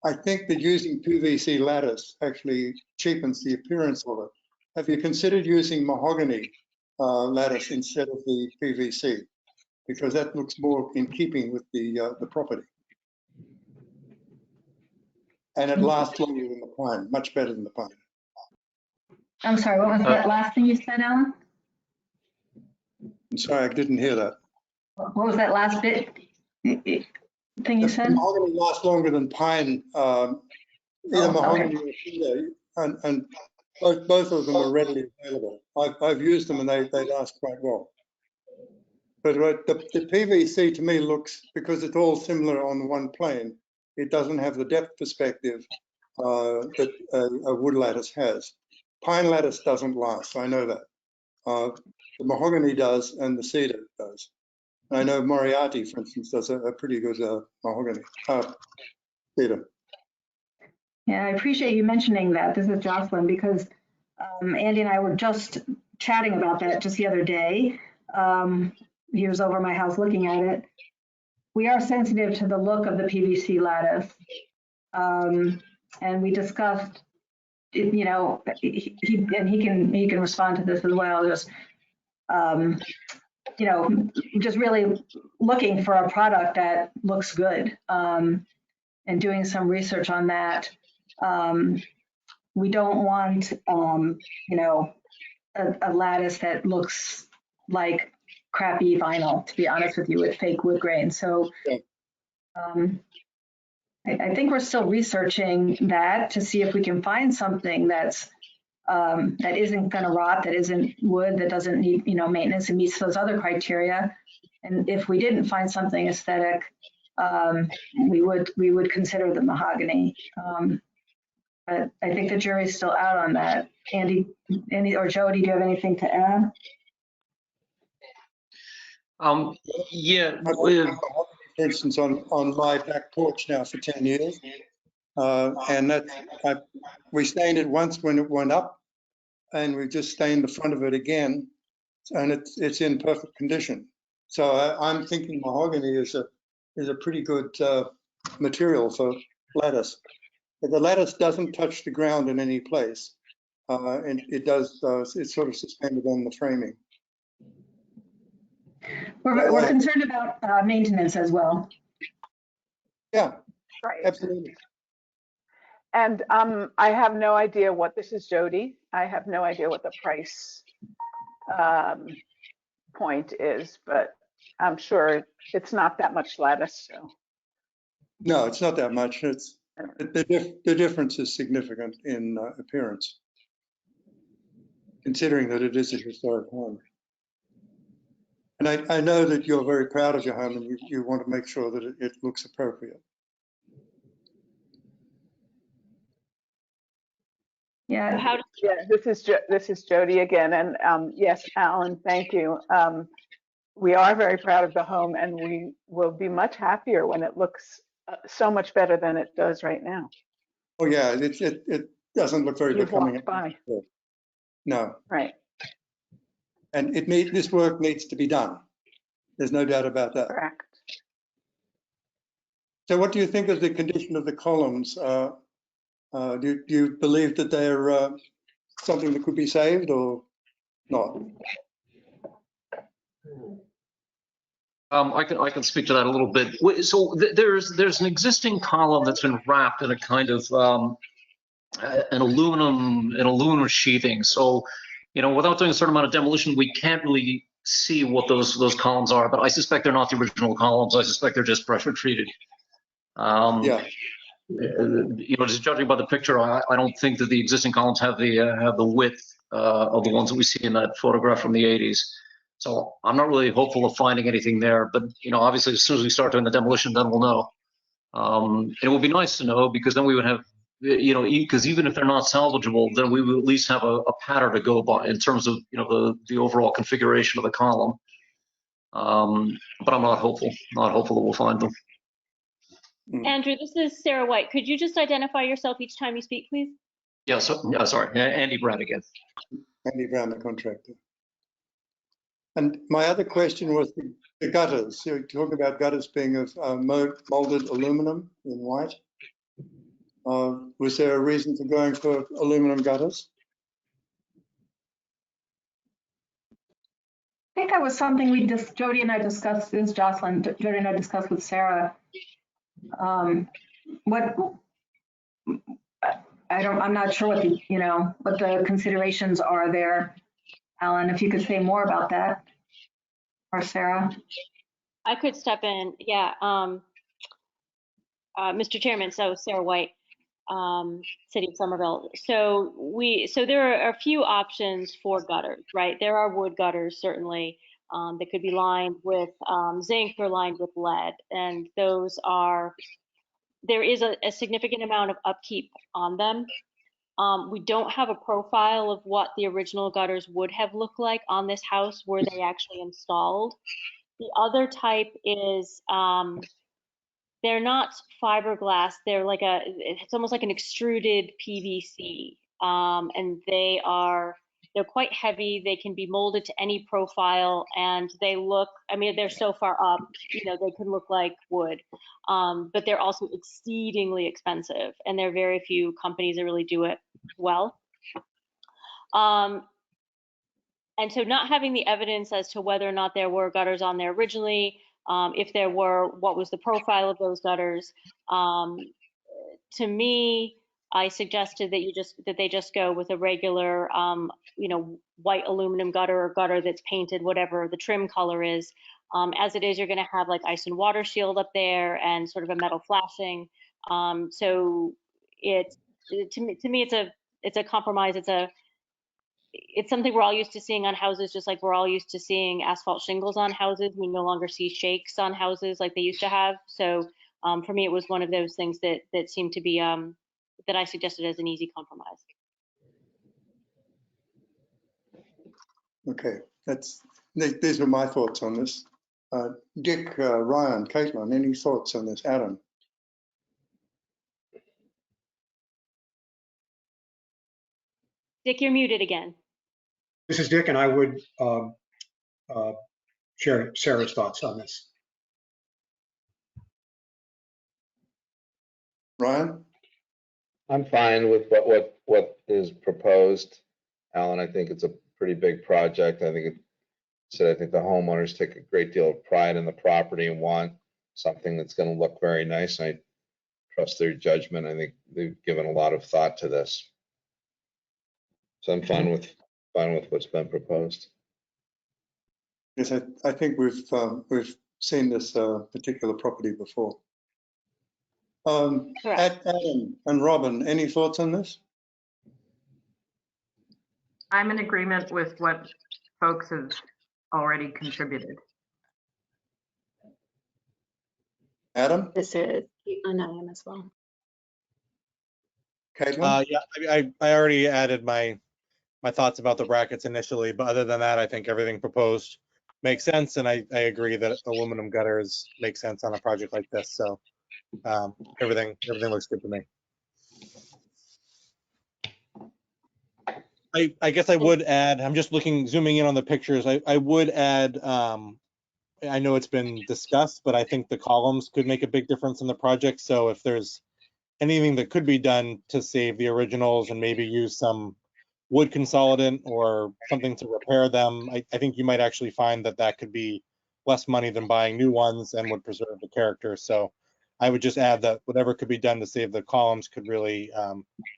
I think that using PVC lattice actually cheapens the appearance of it. Have you considered using mahogany lattice instead of the PVC? Because that looks more in keeping with the property. And it lasts longer than the pine, much better than the pine. I'm sorry, what was that last thing you said, Alan? I'm sorry, I didn't hear that. What was that last bit thing you said? Mahogany lasts longer than pine. Either mahogany or cedar, and both of them are readily available. I've used them and they last quite well. But the PVC to me looks, because it's all similar on one plane, it doesn't have the depth perspective that a wood lattice has. Pine lattice doesn't last, I know that. The mahogany does and the cedar does. I know Moriarty, for instance, does a pretty good mahogany cedar. Yeah, I appreciate you mentioning that. This is Jocelyn, because Andy and I were just chatting about that just the other day. He was over my house looking at it. We are sensitive to the look of the PVC lattice. And we discussed, you know, he can respond to this as well. Just, you know, just really looking for a product that looks good, and doing some research on that. We don't want, you know, a lattice that looks like crappy vinyl, to be honest with you, with fake wood grain. So I think we're still researching that to see if we can find something that's that isn't going to rot, that isn't wood, that doesn't need, you know, maintenance and meets those other criteria. And if we didn't find something aesthetic, we would consider the mahogany. But I think the jury's still out on that. Andy or Jody, do you have anything to add? Yeah. For instance, on my back porch now for 10 years. And we stained it once when it went up, and we just stained the front of it again, and it's in perfect condition. So I'm thinking mahogany is a pretty good material for lattice. But the lattice doesn't touch the ground in any place, and it does. It's sort of suspended on the framing. We're concerned about maintenance as well. Yeah, Right. absolutely. And I have no idea what, this is Jody. I have no idea what the price point is, but I'm sure it's not that much lattice. So. No, it's not that much. It's the difference is significant in appearance, considering that it is a historic home. And I know that you're very proud of your home, and you want to make sure that it looks appropriate. Yeah. Yeah, this is Jody again, and yes, Alan, thank you. We are very proud of the home, and we will be much happier when it looks so much better than it does right now. Oh yeah, it doesn't look very You've becoming. walked by. No. Right. And this work needs to be done. There's no doubt about that. Correct. So what do you think of the condition of the columns? Do you believe that they're something that could be saved or not? I can speak to that a little bit. So there's an existing column that's been wrapped in a kind of an aluminum sheathing. So without doing a certain amount of demolition, we can't really see what those columns are, but I suspect they're not the original columns. I suspect they're just pressure treated. Yeah. Just judging by the picture, I don't think that the existing columns have the width of the ones that we see in that photograph from the 80s. So I'm not really hopeful of finding anything there. But obviously, as soon as we start doing the demolition, then we'll know. And it would be nice to know, because then we would have, because even if they're not salvageable, then we would at least have a pattern to go by in terms of the overall configuration of the column. But I'm not hopeful. Not hopeful that we'll find them. Andrew, this is Sarah White. Could you just identify yourself each time you speak, please? Yeah, sorry, Andy Brown again. Andy Brown, the contractor. And my other question was the gutters. So you talk about gutters being of molded aluminum in white. Was there a reason for going for aluminum gutters? I think that was something Jody and I discussed, this is Jocelyn, Jody and I discussed with Sarah. I'm not sure what the considerations are there. Alan, if you could say more about that, or Sarah. I could step in. Yeah. Mr. Chairman, so Sarah White, City of Somerville. So there are a few options for gutters, right? There are wood gutters, certainly, that could be lined with zinc or lined with lead. And there is a significant amount of upkeep on them. We don't have a profile of what the original gutters would have looked like on this house were they actually installed. The other type is, they're not fiberglass. They're it's almost like an extruded PVC. And they're quite heavy. They can be molded to any profile, and they're so far up, they can look like wood. But they're also exceedingly expensive, and there are very few companies that really do it well. And so not having the evidence as to whether or not there were gutters on there originally, if there were, what was the profile of those gutters? To me, I suggested that they just go with a regular, white aluminum gutter or gutter that's painted, whatever the trim color is. As it is, you're going to have like ice and water shield up there and sort of a metal flashing. So to me, it's a compromise. It's something we're all used to seeing on houses, just like we're all used to seeing asphalt shingles on houses. We no longer see shakes on houses like they used to have. So for me, it was one of those things that seemed to be, that I suggested as an easy compromise. Okay, these were my thoughts on this. Dick, Ryan, Caitlin, any thoughts on this? Adam? Dick, you're muted again. This is Dick, and I would share Sarah's thoughts on this. Ryan? I'm fine with what is proposed. Alan, I think it's a pretty big project. I think the homeowners take a great deal of pride in the property and want something that's going to look very nice. I trust their judgment. I think they've given a lot of thought to this. So I'm fine with what's been proposed. Yes, I think we've seen this particular property before. Adam and Robin, any thoughts on this? I'm in agreement with what folks have already contributed. Adam? This is Caitlin, I am as well. Caitlin? Yeah, I already added my thoughts about the brackets initially, but other than that, I think everything proposed makes sense, and I agree that aluminum gutters make sense on a project like this. So everything looks good to me. I guess I would add, I'm just zooming in on the pictures. I would add, I know it's been discussed, but I think the columns could make a big difference in the project. So if there's anything that could be done to save the originals and maybe use some wood consolidant or something to repair them, I think you might actually find that could be less money than buying new ones and would preserve the character. So I would just add that whatever could be done to save the columns could really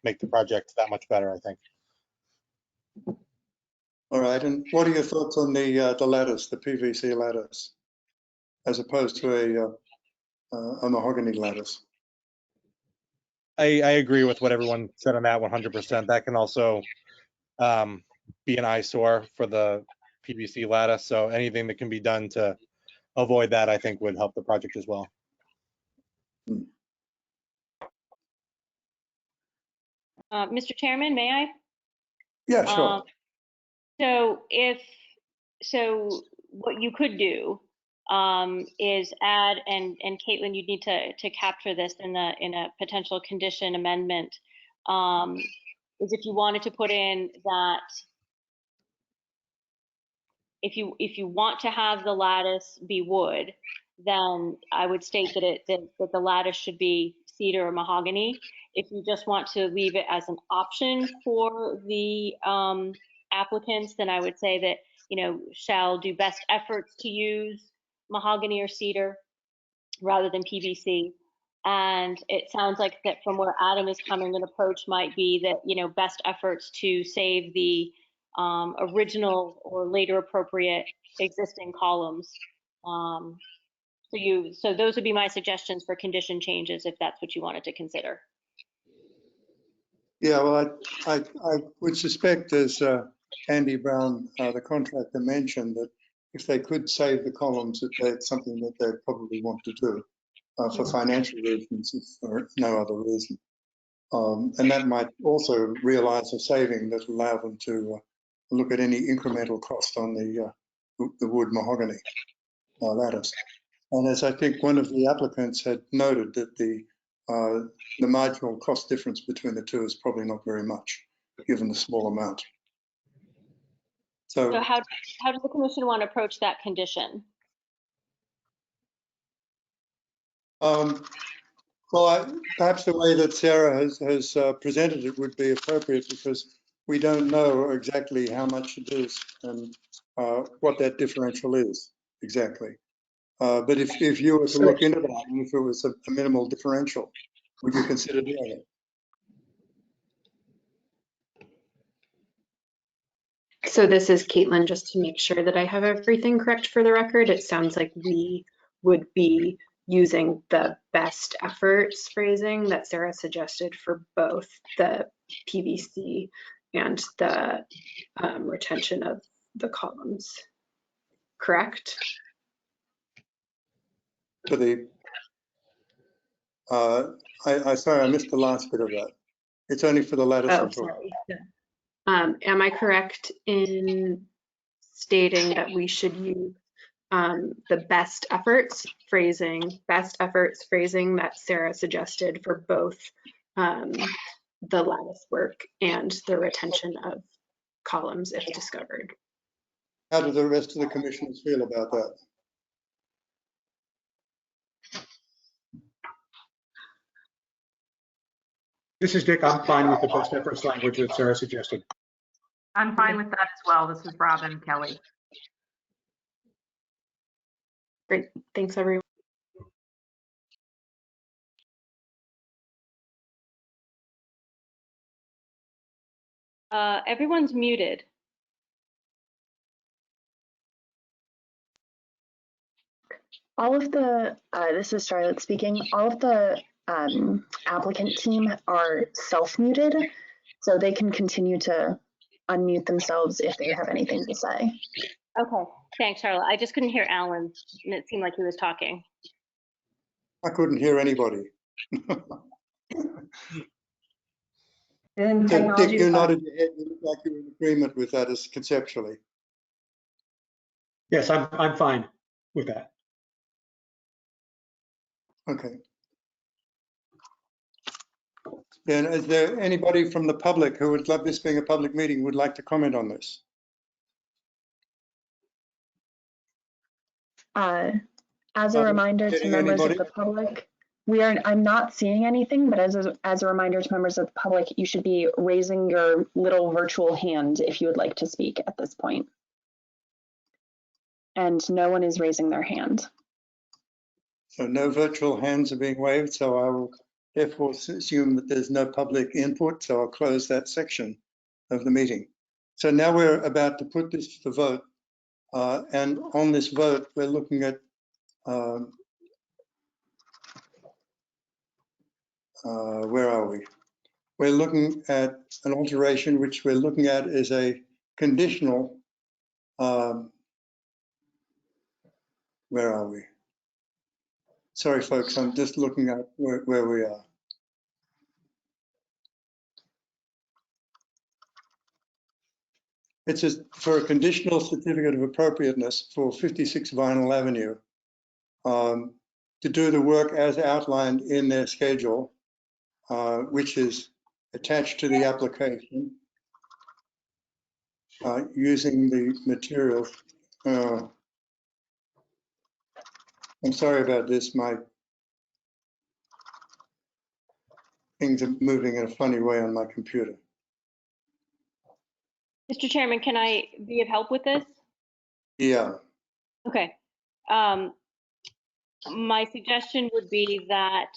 make the project that much better, I think. All right, and what are your thoughts on the lattice, the PVC lattice, as opposed to a mahogany lattice? I agree with what everyone said on that 100%. That can also be an eyesore for the PVC lattice. So anything that can be done to avoid that, I think, would help the project as well. Mr. Chairman, may I? Yeah, sure. So what you could do is add, and Caitlin, you need to capture this in a potential condition amendment, is if you wanted to put in that if you want to have the lattice be wood, then I would state that the lattice should be cedar or mahogany. If you just want to leave it as an option for the applicants, then I would say that, shall do best efforts to use mahogany or cedar rather than PVC. And it sounds like that from where Adam is coming, an approach might be that, best efforts to save the original or later appropriate existing columns. So those would be my suggestions for condition changes if that's what you wanted to consider. Yeah, well, I would suspect, as Andy Brown, the contractor, mentioned, that if they could save the columns, that that's something that they'd probably want to do for financial reasons, if for no other reason. And that might also realize a saving that will allow them to look at any incremental cost on the wood mahogany lattice. And as I think one of the applicants had noted, that the marginal cost difference between the two is probably not very much, given the small amount. So how does the commission want to approach that condition? Well, perhaps the way that Sarah has presented it would be appropriate, because we don't know exactly how much it is and what that differential is exactly. But if you were to look into that, and if it was a minimal differential, would you consider doing it? So this is Caitlin, just to make sure that I have everything correct for the record. It sounds like we would be using the best efforts phrasing that Sarah suggested for both the PVC and the retention of the columns, correct? For the, sorry, I missed the last bit of that. It's only for the lattice. Oh, sorry. Am I correct in stating that we should use the best efforts phrasing that Sarah suggested for both the lattice work and the retention of columns if discovered? How do the rest of the commissioners feel about that? This is Dick. I'm fine with the best efforts language that Sarah suggested. I'm fine with that as well. This is Robin Kelly. Great, thanks everyone. Everyone's muted. All of the, this is Charlotte speaking, all of the applicant team are self-muted, so they can continue to unmute themselves if they have anything to say. Okay, thanks, Charlotte. I just couldn't hear Alan, and it seemed like he was talking. I couldn't hear anybody. And Dick, you nodded your head. You look like you're in agreement with that as conceptually. Yes, I'm fine with that. Okay. Then is there anybody from the public who would love this being a public meeting would like to comment on this? As a reminder to members of the public, I'm not seeing anything, but as a reminder to members of the public, you should be raising your little virtual hand if you would like to speak at this point. And no one is raising their hand. So no virtual hands are being waved, so I will therefore assume that there's no public input, so I'll close that section of the meeting. So now we're about to put this to the vote. And on this vote, we're looking at where are we? We're looking at an alteration which we're looking at is a conditional. Where are we? Sorry, folks, I'm just looking at where we are. It's just for a conditional certificate of appropriateness for 56 Vinyl Avenue to do the work as outlined in their schedule, which is attached to the application using the materials. I'm sorry about this. My things are moving in a funny way on my computer. Mr. Chairman, can I be of help with this? Yeah. Okay. My suggestion would be that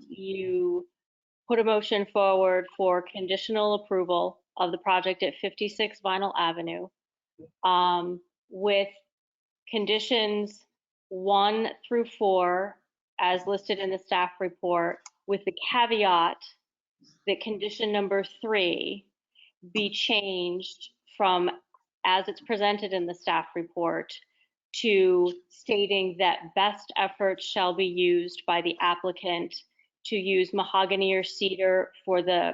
you put a motion forward for conditional approval of the project at 56 Vinyl Avenue with conditions 1 through 4 as listed in the staff report, with the caveat that condition number 3 be changed from as it's presented in the staff report to stating that best efforts shall be used by the applicant to use mahogany or cedar for the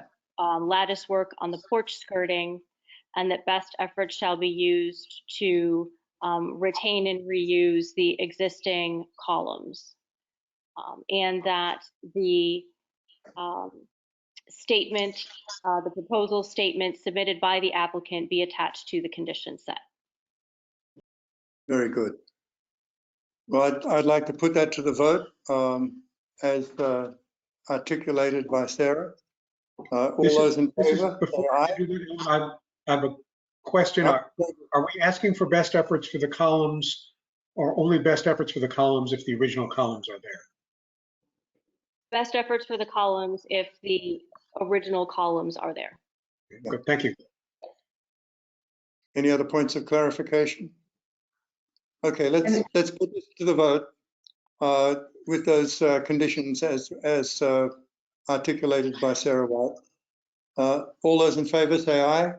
lattice work on the porch skirting, and that best efforts shall be used to retain and reuse the existing columns. And that the statement, the proposal statement submitted by the applicant be attached to the condition set. Very good. Well, I'd like to put that to the vote as articulated by Sarah. All those in favor? Before I do that, I have a question. Are we asking for best efforts for the columns, or only best efforts for the columns if the original columns are there? Best efforts for the columns if the original columns are there. Good, thank you. Any other points of clarification? Okay, let's put this to the vote with those conditions as articulated by Sarah White. All those in favor say aye.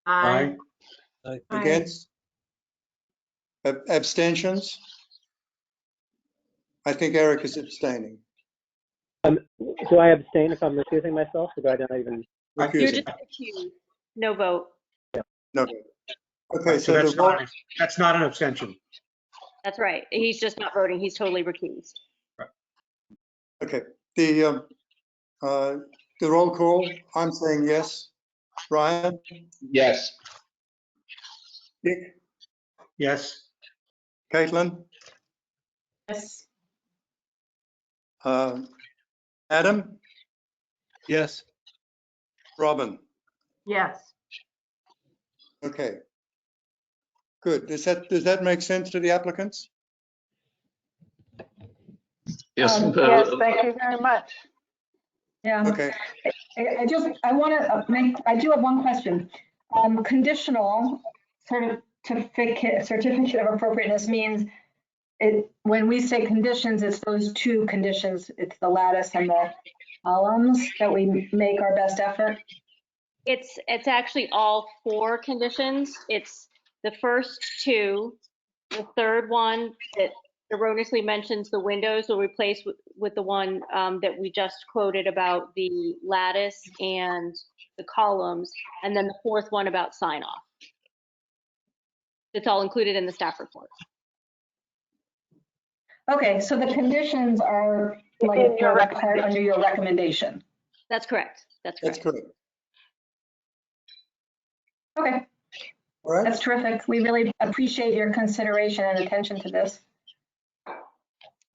Aye. Against? Abstentions? I think Eric is abstaining. Do I abstain if I'm recusing myself, or do I not even? You're just accused. No vote. No vote. Okay, so that's not an abstention. That's right. He's just not voting. He's totally recused. Okay, the roll call, I'm saying yes. Ryan? Yes. Dick? Yes. Caitlin? Yes. Adam? Yes. Robin? Yes. Okay. Good. Does that make sense to the applicants? Yes. Yes, thank you very much. Yeah. Okay. I do have one question. Conditional certificate of appropriateness means when we say conditions, it's those two conditions. It's the lattice and the columns that we make our best effort. It's actually all 4 conditions. It's the first 2, the third one that erroneously mentions the windows will replace with the one that we just quoted about the lattice and the columns, and then the 4th one about sign off. It's all included in the staff report. Okay, so the conditions are like part under your recommendation. That's correct. That's correct. That's correct. Okay. All right. That's terrific. We really appreciate your consideration and attention to this.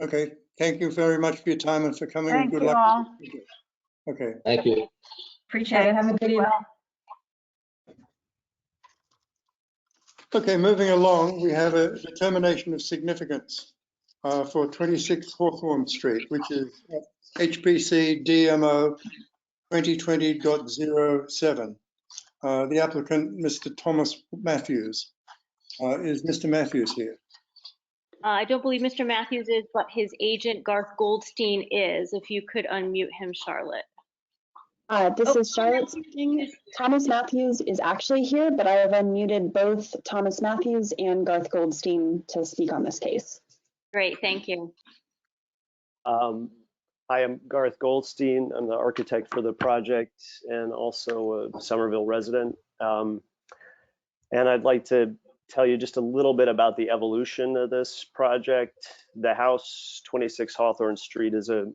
Okay. Thank you very much for your time and for coming. Thank and good you luck. all. Okay. Thank you. Appreciate it. Have a good evening. Okay, moving along, we have a determination of significance for 26 Hawthorne Street, which is HPC DMO 2020.07. the applicant, Mr. Thomas Matthews. Is Mr. Matthews here? I don't believe Mr. Matthews is, but his agent Garth Goldstein is. If you could unmute him, Charlotte. This is Charlotte speaking. Thomas Matthews is actually here, but I have unmuted both Thomas Matthews and Garth Goldstein to speak on this case. Great, thank you. I am Garth Goldstein. I'm the architect for the project and also a Somerville resident. And I'd like to tell you just a little bit about the evolution of this project. The house, 26 Hawthorne Street, is a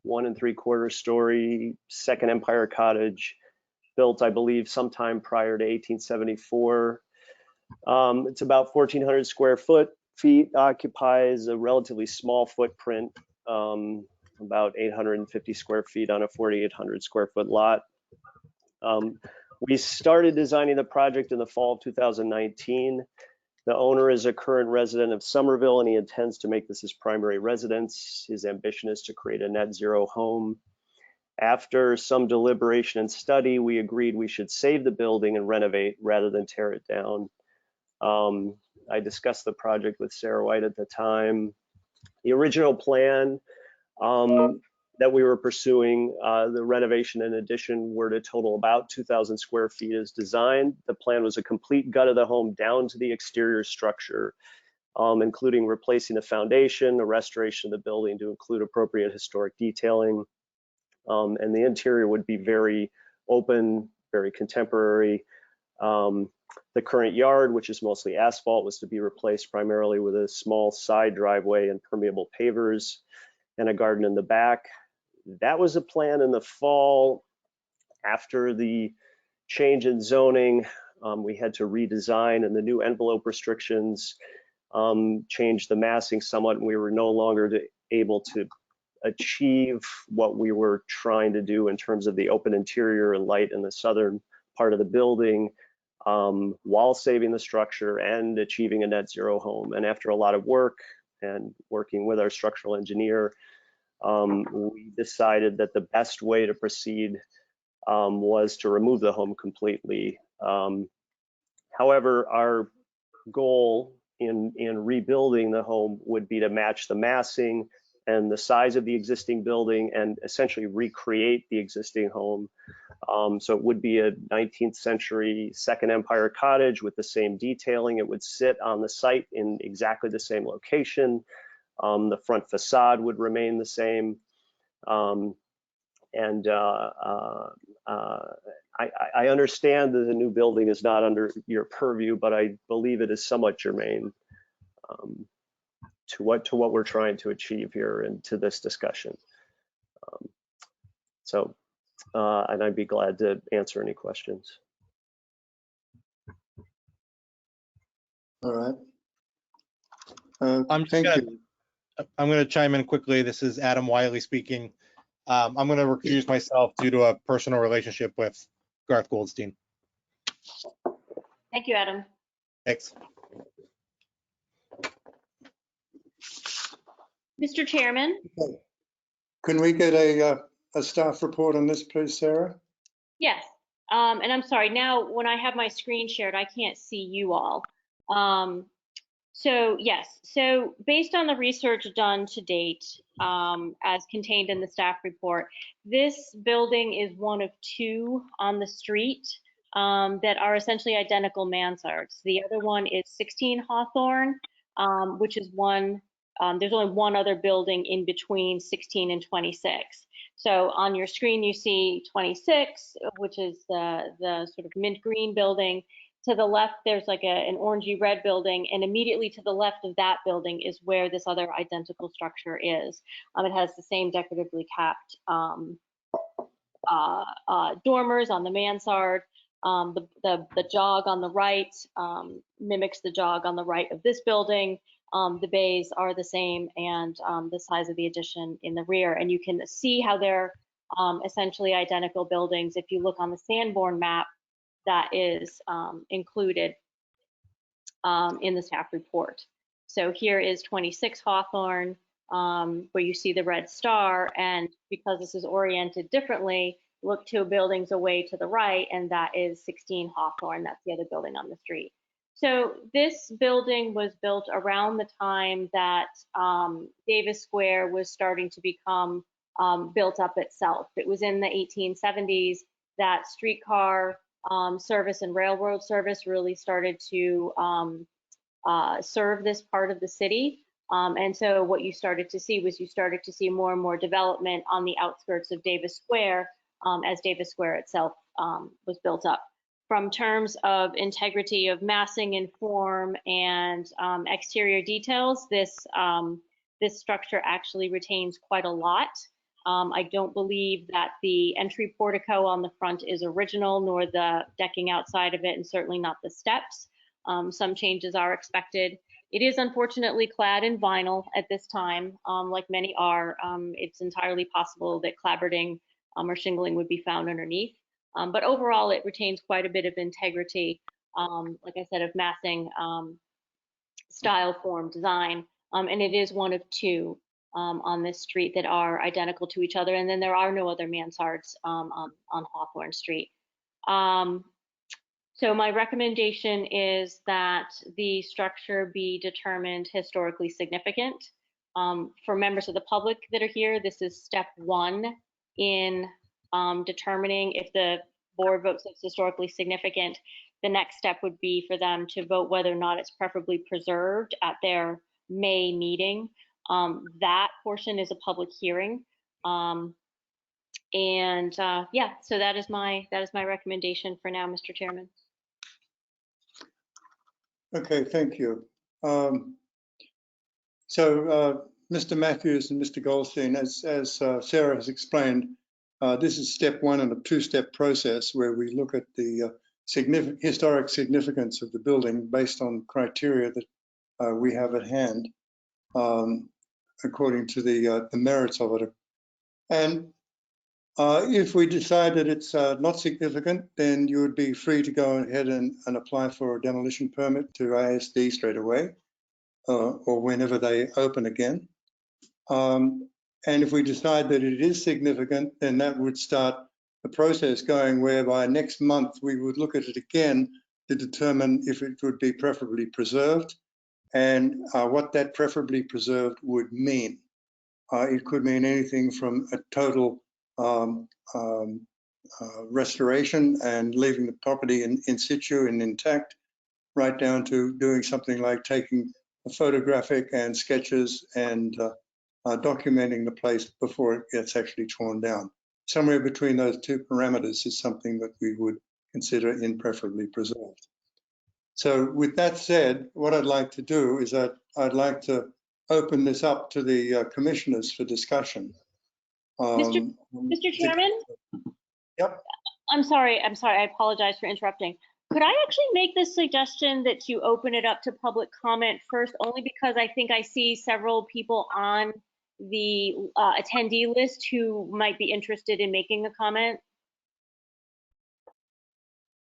1 3/4 story second empire cottage built, I believe, sometime prior to 1874. It's about 1,400 square feet, occupies a relatively small footprint, about 850 square feet on a 4,800 square foot lot. We started designing the project in the fall of 2019. The owner is a current resident of Somerville, and he intends to make this his primary residence. His ambition is to create a net zero home. After some deliberation and study, we agreed we should save the building and renovate rather than tear it down. I discussed the project with Sarah White at the time. The original plan that we were pursuing, the renovation and addition were to total about 2,000 square feet as designed. The plan was a complete gut of the home down to the exterior structure, including replacing the foundation, the restoration of the building to include appropriate historic detailing. And the interior would be very open, very contemporary. The current yard, which is mostly asphalt, was to be replaced primarily with a small side driveway and permeable pavers and a garden in the back. That was a plan in the fall. After the change in zoning, we had to redesign, and the new envelope restrictions changed the massing somewhat, and we were no longer able to achieve what we were trying to do in terms of the open interior and light in the southern part of the building, while saving the structure and achieving a net zero home. And after a lot of work and working with our structural engineer, we decided that the best way to proceed was to remove the home completely. However, our goal in rebuilding the home would be to match the massing and the size of the existing building and essentially recreate the existing home. So it would be a 19th century second empire cottage with the same detailing. It would sit on the site in exactly the same location. The front facade would remain the same. I understand that the new building is not under your purview, but I believe it is somewhat germane to what we're trying to achieve here and to this discussion. And I'd be glad to answer any questions. All right. I'm going to chime in quickly. This is Adam Wiley speaking. I'm going to recuse myself due to a personal relationship with Garth Goldstein. Thank you, Adam. Thanks. Mr. Chairman? Can we get a staff report on this, please, Sarah? Yes. And I'm sorry, now when I have my screen shared, I can't see you all. So yes, so based on the research done to date, as contained in the staff report, this building is one of two on the street that are essentially identical mansards. The other one is 16 Hawthorne, which is one, there's only one other building in between 16 and 26. So on your screen, you see 26, which is the sort of mint green building. To the left, there's like an orangey red building, and immediately to the left of that building is where this other identical structure is. It has the same decoratively capped dormers on the mansard. The jog on the right mimics the jog on the right of this building. The bays are the same, and the size of the addition in the rear. And you can see how they're essentially identical buildings if you look on the Sanborn map that is included in the staff report. So here is 26 Hawthorne, where you see the red star, and because this is oriented differently, look 2 buildings away to the right, and that is 16 Hawthorne. That's the other building on the street. So this building was built around the time that Davis Square was starting to become built up itself. It was in the 1870s that streetcar service and railroad service really started to serve this part of the city. And so what you started to see was you started to see more and more development on the outskirts of Davis Square as Davis Square itself was built up. From terms of integrity of massing and form and exterior details, this structure actually retains quite a lot. I don't believe that the entry portico on the front is original, nor the decking outside of it, and certainly not the steps. Some changes are expected. It is unfortunately clad in vinyl at this time, like many are. It's entirely possible that clapboarding or shingling would be found underneath. But overall, it retains quite a bit of integrity, like I said, of massing, style, form, design. And it is one of 2 on this street that are identical to each other. And then there are no other mansards on Hawthorne Street. So my recommendation is that the structure be determined historically significant. For members of the public that are here, this is step 1 in determining if the board votes it's historically significant. The next step would be for them to vote whether or not it's preferably preserved at their May meeting. That portion is a public hearing. Yeah, so that is my recommendation for now, Mr. Chairman. Okay, thank you. Mr. Matthews and Mr. Goldstein, as Sarah has explained, this is step 1 in a 2-step process where we look at the historic significance of the building based on criteria that we have at hand, according to the merits of it. And if we decide that it's not significant, then you would be free to go ahead and apply for a demolition permit to ASD straight away, or whenever they open again. And if we decide that it is significant, then that would start the process going whereby next month we would look at it again to determine if it would be preferably preserved and what that preferably preserved would mean. It could mean anything from a total restoration and leaving the property in situ and intact, right down to doing something like taking a photographic and sketches and documenting the place before it gets actually torn down. Somewhere between those 2 parameters is something that we would consider in preferably preserved. So with that said, what I'd like to do is I'd like to open this up to the commissioners for discussion. Mr. Chairman? Yep. I'm sorry, I apologize for interrupting. Could I actually make this suggestion that you open it up to public comment first, only because I think I see several people on the attendee list who might be interested in making a comment?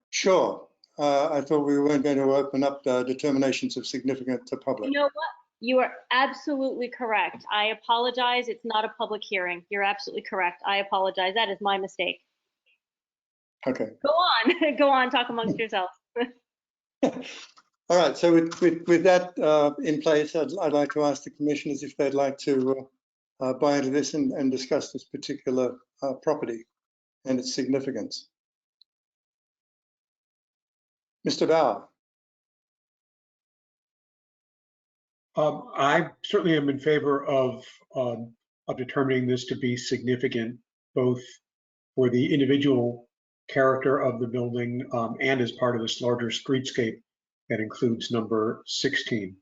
Sure. I thought we weren't going to open up the determinations of significance to public. You know what? You are absolutely correct. I apologize. It's not a public hearing. You're absolutely correct. I apologize. That is my mistake. Okay. Go on. Go on. Talk amongst yourselves. All right. So with that in place, I'd like to ask the commissioners if they'd like to buy into this and discuss this particular property and its significance. Mr. Bauer. I certainly am in favor of determining this to be significant, both for the individual character of the building and as part of this larger streetscape that includes number 16.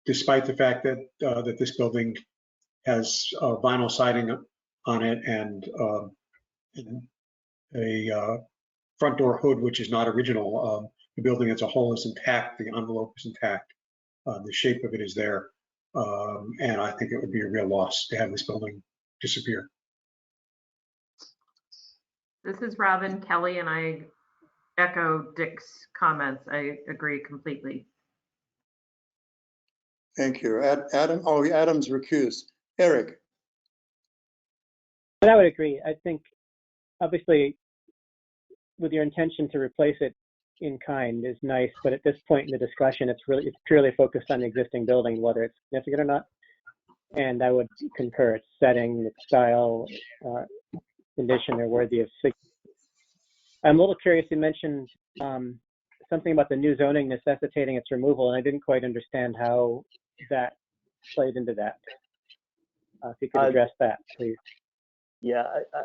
Despite the fact that that this building has vinyl siding on it and a front door hood, which is not original, the building as a whole is intact, the envelope is intact. The shape of it is there, and I think it would be a real loss to have this building disappear. This is Robin Kelly, and I echo Dick's comments. I agree completely. Thank you. Adam, oh, Adam's recused. Eric. But I would agree. I think, obviously, with your intention to replace it in kind is nice, but at this point in the discussion, it's purely focused on the existing building, whether it's significant or not. And I would concur. Its setting, its style, condition are worthy of. I'm a little curious. You mentioned something about the new zoning necessitating its removal, and I didn't quite understand how that played into that. If you could address that, please. Yeah,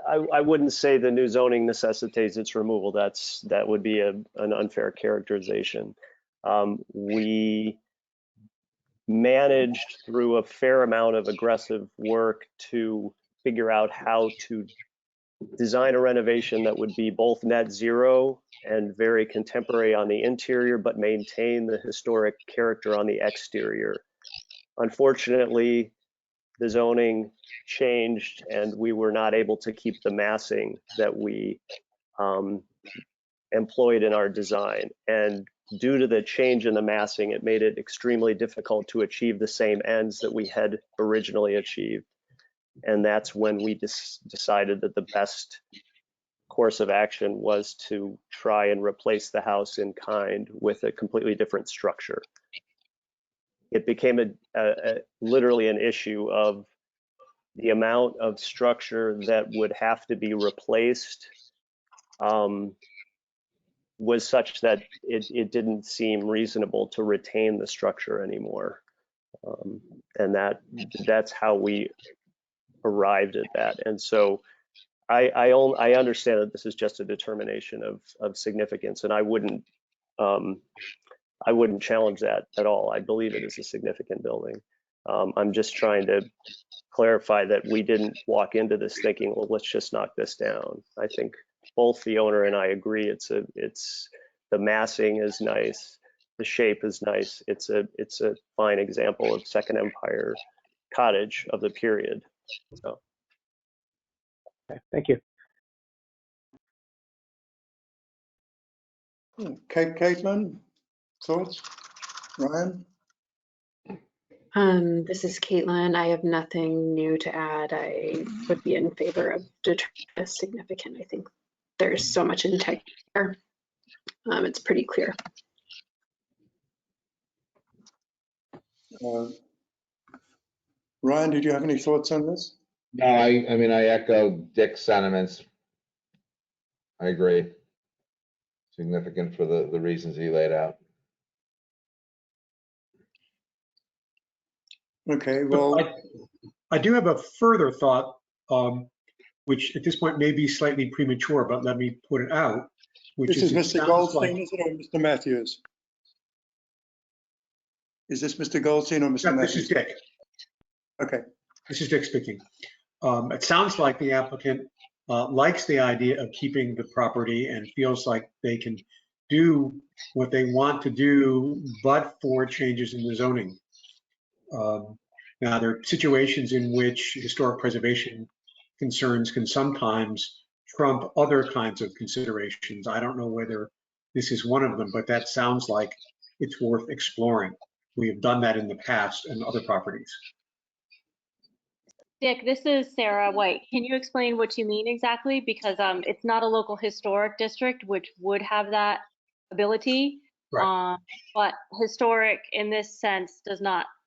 I wouldn't say the new zoning necessitates its removal. That would be an unfair characterization. We managed through a fair amount of aggressive work to figure out how to design a renovation that would be both net zero and very contemporary on the interior, but maintain the historic character on the exterior. Unfortunately, the zoning changed and we were not able to keep the massing that we employed in our design. And due to the change in the massing, it made it extremely difficult to achieve the same ends that we had originally achieved. And that's when we decided that the best course of action was to try and replace the house in kind with a completely different structure. It became literally an issue of the amount of structure that would have to be replaced was such that it didn't seem reasonable to retain the structure anymore. And that's how we arrived at that. And so I understand that this is just a determination of significance, and I wouldn't challenge that at all. I believe it is a significant building. I'm just trying to clarify that we didn't walk into this thinking, well, let's just knock this down. I think both the owner and I agree the massing is nice, the shape is nice. It's a fine example of Second Empire cottage of the period. So. Okay, thank you. Caitlin, thoughts? Ryan? This is Caitlin. I have nothing new to add. I would be in favor of determining as significant. I think there's so much integrity there. It's pretty clear. Ryan, did you have any thoughts on this? No, I mean, I echo Dick's sentiments. I agree. Significant for the reasons he laid out. Okay, well. I do have a further thought, which at this point may be slightly premature, but let me put it out. This is Mr. Goldstein, is it, or Mr. Matthews? Is this Mr. Goldstein or Mr. Matthews? This is Dick. Okay. This is Dick speaking. It sounds like the applicant likes the idea of keeping the property and feels like they can do what they want to do, but for changes in the zoning. Now, there are situations in which historic preservation concerns can sometimes trump other kinds of considerations. I don't know whether this is one of them, but that sounds like it's worth exploring. We have done that in the past in other properties. Dick, this is Sarah White. Can you explain what you mean exactly? Because it's not a local historic district, which would have that ability. Right. But historic in this sense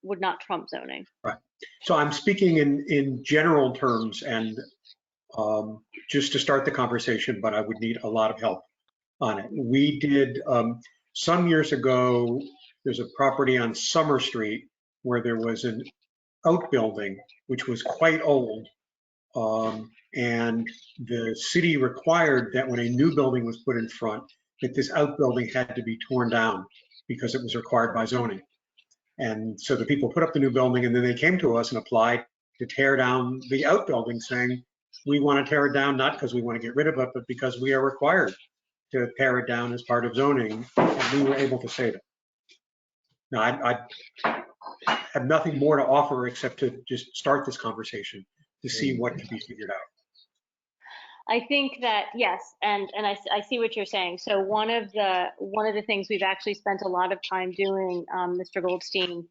would not trump zoning. Right. So I'm speaking in general terms and just to start the conversation, but I would need a lot of help on it. We did some years ago, there's a property on Summer Street where there was an outbuilding which was quite old, and the city required that when a new building was put in front, that this outbuilding had to be torn down because it was required by zoning. And so the people put up the new building, and then they came to us and applied to tear down the outbuilding, saying, we want to tear it down, not because we want to get rid of it, but because we are required to tear it down as part of zoning, and we were able to save it. Now, I have nothing more to offer except to just start this conversation to see what can be figured out. I think that, yes, and I see what you're saying. So one of the things we've actually spent a lot of time doing, Mr. Goldstein,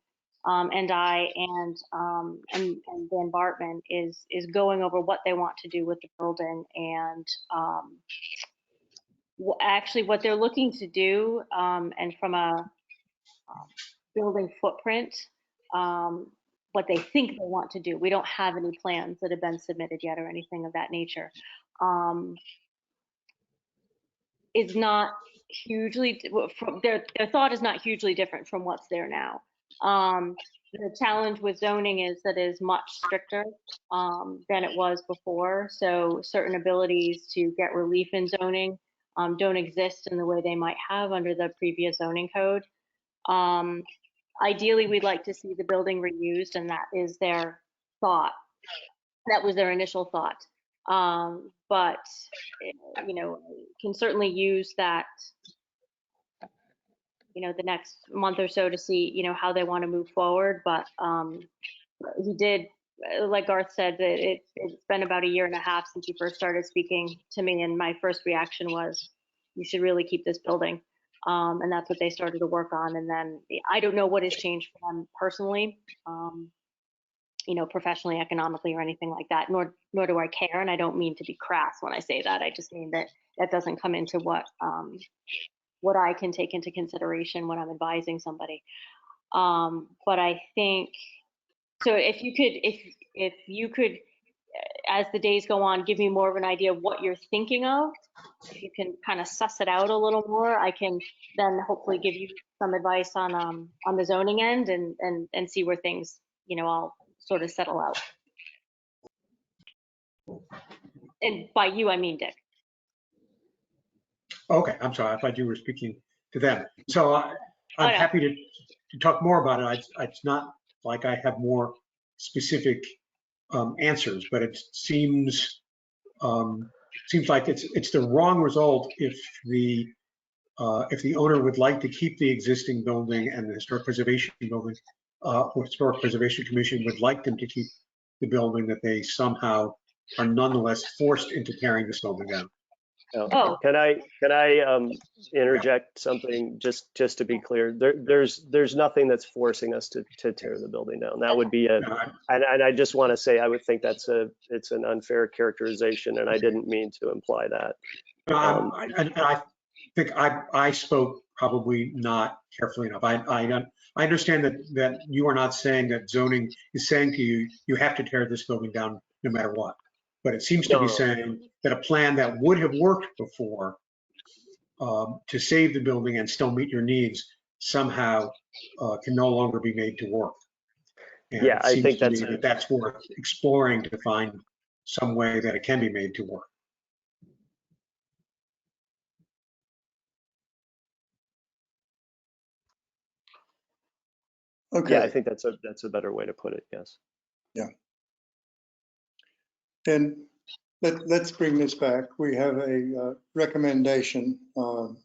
and I and Dan Bartman is going over what they want to do with the building and actually what they're looking to do, and from a building footprint, what they think they want to do. We don't have any plans that have been submitted yet or anything of that nature. Is not hugely, their thought is not hugely different from what's there now. The challenge with zoning is that it is much stricter than it was before. So certain abilities to get relief in zoning don't exist in the way they might have under the previous zoning code. Ideally, we'd like to see the building reused, and that is their thought. That was their initial thought. But, you know, can certainly use that, you know, the next month or so to see, you know, how they want to move forward. But he did, like Garth said, that it's been about 1.5 years since he first started speaking to me. And my first reaction was, you should really keep this building. And that's what they started to work on. And then I don't know what has changed for them personally, you know, professionally, economically, or anything like that, nor do I care. And I don't mean to be crass when I say that. I just mean that that doesn't come into what I can take into consideration when I'm advising somebody. But I think, so if you could, as the days go on, give me more of an idea of what you're thinking of, if you can kind of suss it out a little more, I can then hopefully give you some advice on the zoning end and see where things, you know, all sort of settle out. And by you, I mean Dick. Okay, I'm sorry. I thought you were speaking to them. So I'm happy to talk more about it. It's not like I have more specific answers, but it seems like it's the wrong result if the owner would like to keep the existing building and the Historic Preservation building, or Historic Preservation Commission would like them to keep the building, that they somehow are nonetheless forced into tearing this building down. Oh. Can I interject something just to be clear? There's nothing that's forcing us to tear the building down. That would be and I just want to say I would think it's an unfair characterization, and I didn't mean to imply that. I think I spoke probably not carefully enough. I understand that you are not saying that zoning is saying to you, you have to tear this building down no matter what. But it seems to be saying that a plan that would have worked before to save the building and still meet your needs somehow can no longer be made to work. And yeah, I think that's worth exploring to find some way that it can be made to work. Okay. Yeah, I think that's a better way to put it. Yes. Yeah. Then let's bring this back. We have a recommendation on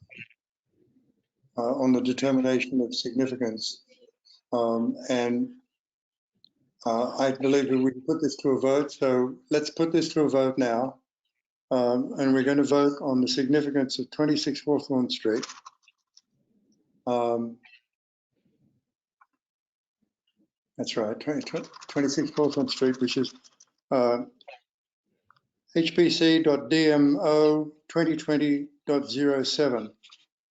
the determination of significance, and I believe that we can put this to a vote. So let's put this to a vote now, and we're going to vote on the significance of 26 Hawthorne Street. That's right, 26 Hawthorne Street, which is HPC.DMO 2020.07.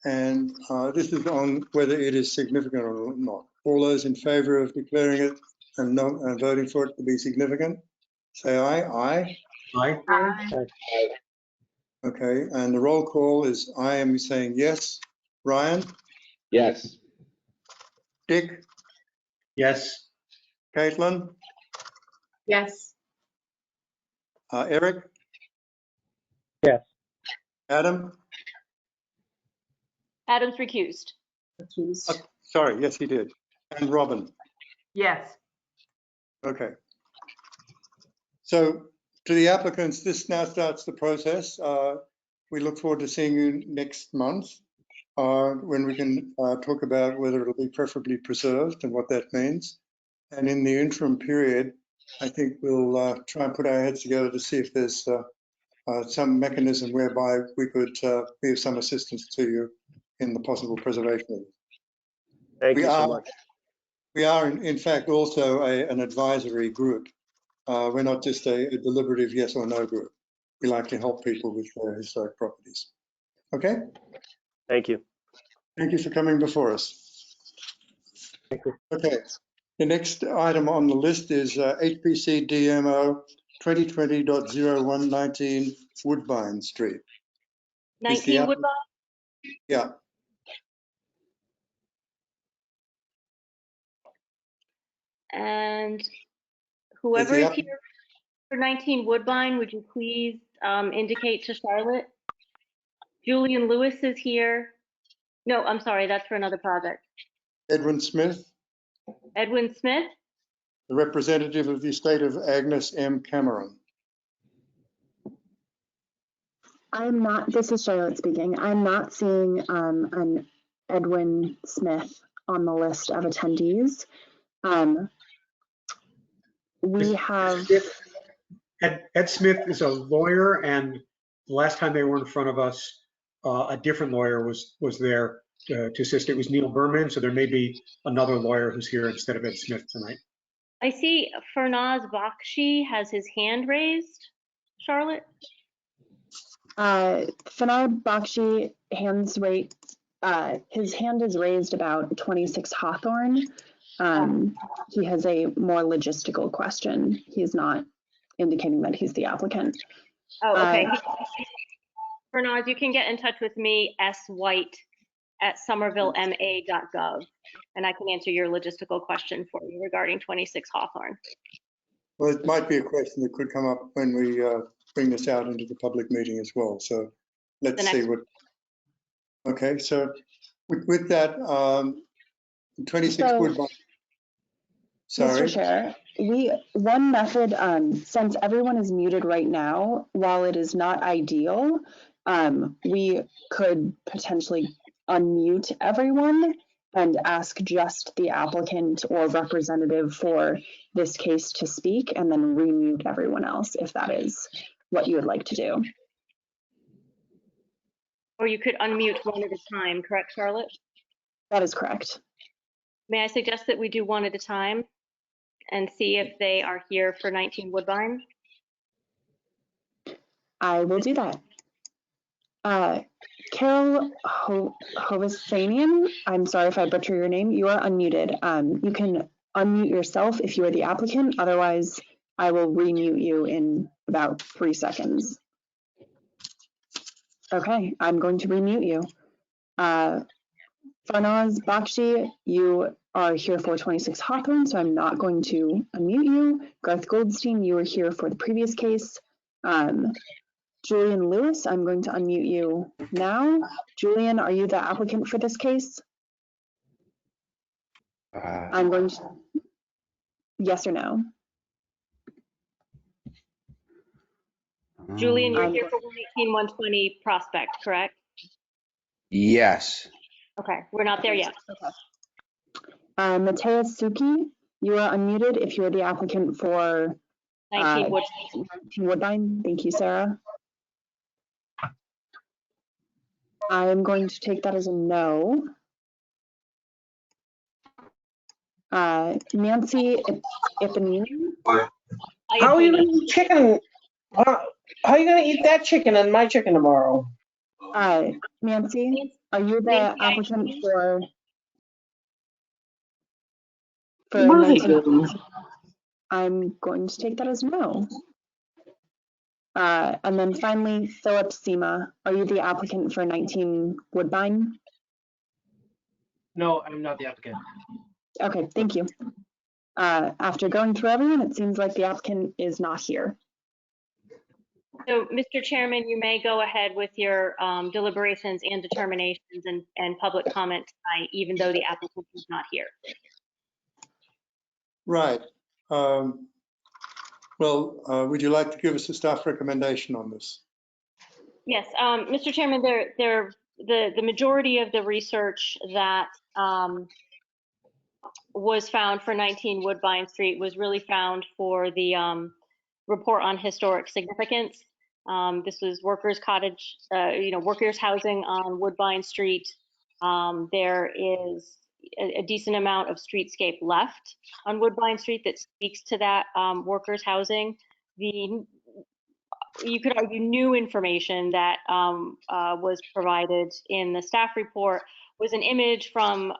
And this is on whether it is significant or not. All those in favor of declaring it and voting for it to be significant, say aye. Aye. Aye. Aye. Okay, and the roll call is I am saying yes. Ryan? Yes. Dick? Yes. Caitlin? Yes. Eric? Yes. Adam? Adam's recused. Sorry, yes, he did. And Robin? Yes. Okay. So to the applicants, this now starts the process. We look forward to seeing you next month when we can talk about whether it'll be preferably preserved and what that means. And in the interim period, I think we'll try and put our heads together to see if there's some mechanism whereby we could be of some assistance to you in the possible preservation of it. Thank you so much. We are, in fact, also an advisory group. We're not just a deliberative yes or no group. We like to help people with their historic properties. Okay? Thank you. Thank you for coming before us. Okay. The next item on the list is HPC DMO 2020.0119 Woodbine Street. 19 Woodbine? Yeah. And whoever is here for 19 Woodbine, would you please indicate to Charlotte? Julian Lewis is here. No, I'm sorry, that's for another project. Edwin Smith, Edwin Smith? the representative of the estate of Agnes M. Cameron. I'm not, this is Charlotte speaking. I'm not seeing an Edwin Smith on the list of attendees. We have. Ed Smith is a lawyer, and the last time they were in front of us, a different lawyer was there to assist. It was Neil Berman, so there may be another lawyer who's here instead of Ed Smith tonight. I see Fernaz Bakshi has his hand raised. Charlotte? Fernaz Bakshi his hand is raised about 26 Hawthorne. He has a more logistical question. He's not indicating that he's the applicant. Oh, okay. Fernaz, you can get in touch with me, swhite@somervillema.gov, and I can answer your logistical question for you regarding 26 Hawthorne. Well, it might be a question that could come up when we bring this out into the public meeting as well. So let's see what. Okay, so with that, 26 Woodbine. Sorry. Mr. Chair, one method, since everyone is muted right now, while it is not ideal, we could potentially unmute everyone and ask just the applicant or representative for this case to speak, and then remute everyone else if that is what you would like to do. Or you could unmute one at a time, correct, Charlotte? That is correct. May I suggest that we do one at a time and see if they are here for 19 Woodbine? I will do that. Carol Hovasanian, I'm sorry if I butcher your name, you are unmuted. You can unmute yourself if you are the applicant, otherwise I will remute you in about 3 seconds. Okay, I'm going to remute you. Fernaz Bakshi, you are here for 26 Hawthorne, so I'm not going to unmute you. Garth Goldstein, you were here for the previous case. Julian Lewis, I'm going to unmute you now. Julian, are you the applicant for this case? I'm going to, yes or no? Julian, you're here for 118-120 Prospect, correct? Yes. Okay, we're not there yet. Okay. Mateus Suki, you are unmuted if you're the applicant for 19 Woodbine. Thank you, Sarah. I am going to take that as a no. Nancy Ipanini. How are you going to eat chicken? How are you going to eat that chicken and my chicken tomorrow? Nancy, are you the applicant for My goodness. I'm going to take that as no. And then finally, Philip Sema, are you the applicant for 19 Woodbine? No, I'm not the applicant. Okay, thank you. After going through everyone, it seems like the applicant is not here. So, Mr. Chairman, you may go ahead with your deliberations and determinations and public comment tonight, even though the applicant is not here. Right. Would you like to give us a staff recommendation on this? Yes, Mr. Chairman, the majority of the research that was found for 19 Woodbine Street was really found for the report on historic significance. This was workers' cottage, workers' housing on Woodbine Street. There is a decent amount of streetscape left on Woodbine Street that speaks to that workers' housing. You could argue new information that was provided in the staff report was an image from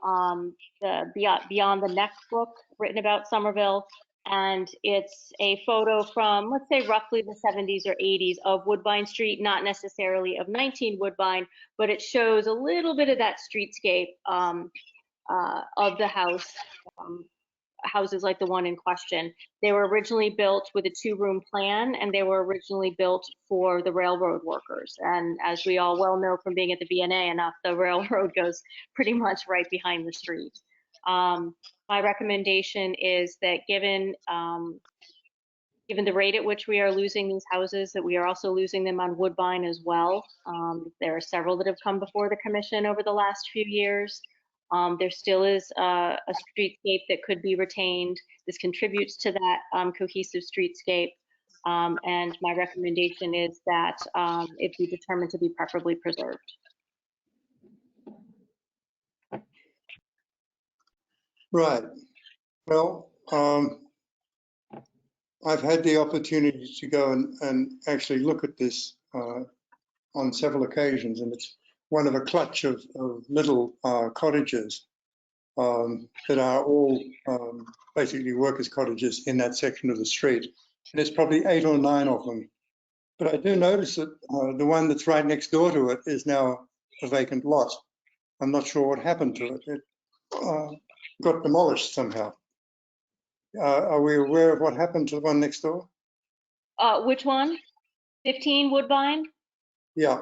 the Beyond the Neck book written about Somerville. And it's a photo from, let's say, roughly the 70s or 80s of Woodbine Street, not necessarily of 19 Woodbine, but it shows a little bit of that streetscape of the house. Houses like the one in question. They were originally built with a 2-room plan, and they were originally built for the railroad workers. And as we all well know from being at the BNA enough, the railroad goes pretty much right behind the street. My recommendation is that given the rate at which we are losing these houses, that we are also losing them on Woodbine as well. There are several that have come before the commission over the last few years. There still is a streetscape that could be retained. This contributes to that cohesive streetscape. And my recommendation is that it be determined to be preferably preserved. Right. Well, I've had the opportunity to go and actually look at this on several occasions, and it's one of a clutch of little cottages that are all basically workers' cottages in that section of the street. And there's probably 8 or 9 of them. But I do notice that the one that's right next door to it is now a vacant lot. I'm not sure what happened to it. It got demolished somehow. Are we aware of what happened to the one next door? Which one? 15 Woodbine? Yeah,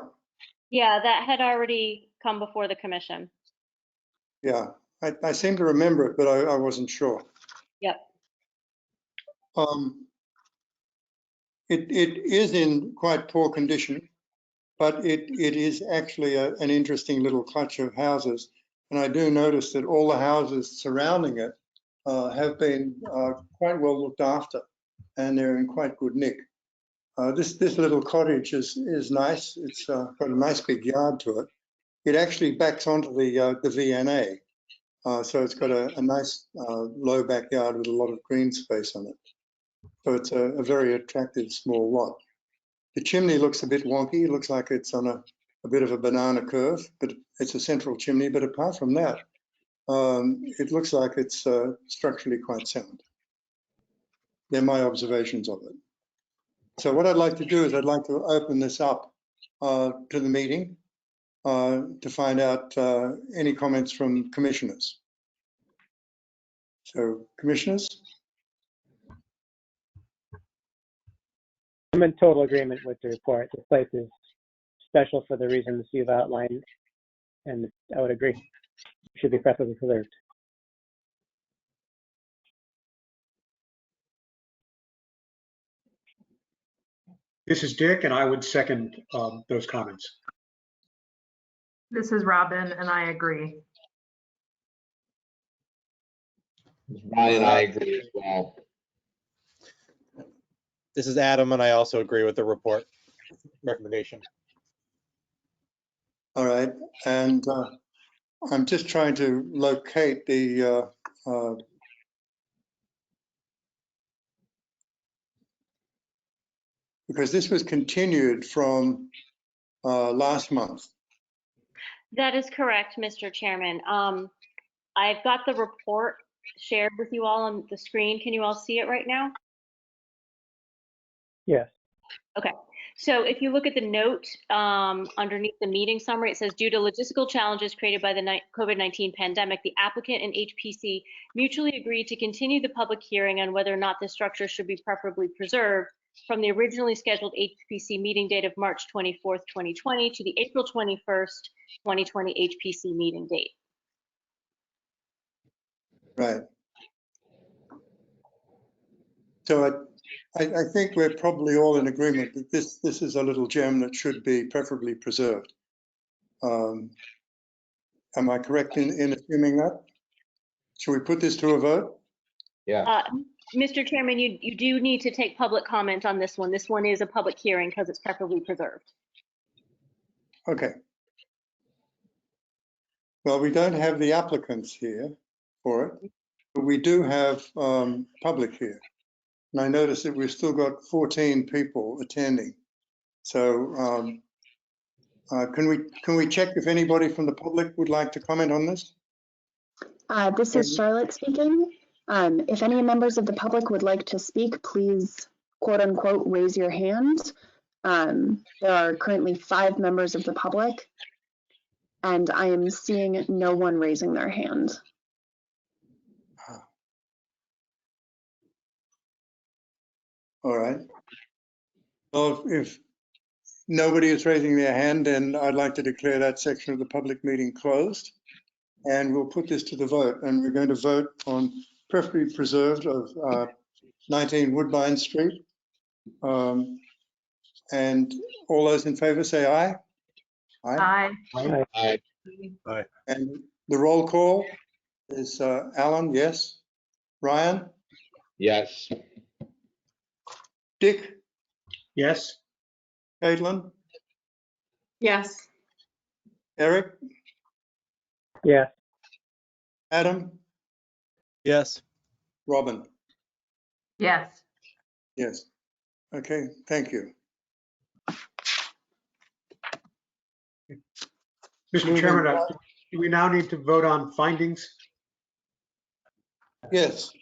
Yeah, that had already come before the commission. yeah. I seem to remember it, but I wasn't sure. Yep. It is in quite poor condition, but it is actually an interesting little clutch of houses. And I do notice that all the houses surrounding it have been quite well looked after, and they're in quite good nick. This little cottage is nice. It's got a nice big yard to it. It actually backs onto the VNA. So it's got a nice low backyard with a lot of green space on it. So it's a very attractive small lot. The chimney looks a bit wonky. It looks like it's on a bit of a banana curve, but it's a central chimney. But apart from that, it looks like it's structurally quite sound. They're my observations of it. So what I'd like to do is I'd like to open this up to the meeting to find out any comments from commissioners. So, commissioners? I'm in total agreement with the report. This place is special for the reasons you've outlined, and I would agree. It should be preferably preserved. This is Dick, and I would second those comments. This is Robin, and I agree. Ryan, I agree as well. This is Adam, and I also agree with the report recommendation. All right, and I'm just trying to locate the because this was continued from last month. That is correct, Mr. Chairman. I've got the report shared with you all on the screen. Can you all see it right now? Yes. Okay. So if you look at the note underneath the meeting summary, it says due to logistical challenges created by the COVID-19 pandemic, the applicant and HPC mutually agreed to continue the public hearing on whether or not the structure should be preferably preserved from the originally scheduled HPC meeting date of March 24th, 2020 to the April 21st, 2020 HPC meeting date. Right. So I think we're probably all in agreement that this is a little gem that should be preferably preserved. Am I correct in assuming that? Should we put this to a vote? Yeah. Mr. Chairman, you do need to take public comment on this one. This one is a public hearing because it's preferably preserved. Okay. Well, we don't have the applicants here for it, but we do have public here. And I noticed that we've still got 14 people attending. So can we check if anybody from the public would like to comment on this? This is Charlotte speaking. If any members of the public would like to speak, please, quote unquote, raise your hand. There are currently 5 members of the public, and I am seeing no one raising their hand. All right. Well, if nobody is raising their hand, then I'd like to declare that section of the public meeting closed. And we'll put this to the vote. And we're going to vote on preferably preserved of 19 Woodbine Street. And all those in favor say aye. Aye. Aye. Aye. And the roll call is Alan, yes. Ryan? Yes. Dick? Yes. Caitlin? Yes. Eric? Yes. Adam? Yes. Robin? Yes. Yes. Okay, thank you. Mr. Chairman, do we now need to vote on findings? Yes.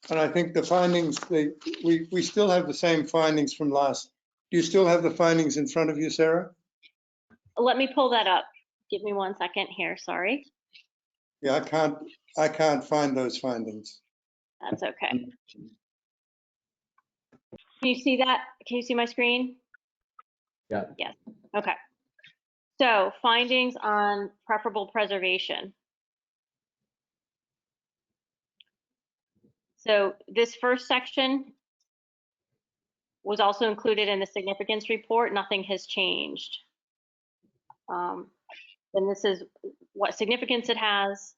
And I think the findings, we still have the same findings from last. Do you still have the findings in front of you, Sarah? Let me pull that up. Give me 1 second here, sorry. Yeah, I can't find those findings. That's okay. Can you see that? Can you see my screen? Yeah. Yes, okay. So findings on preferable preservation. So this first section was also included in the significance report. Nothing has changed. And this is what significance it has.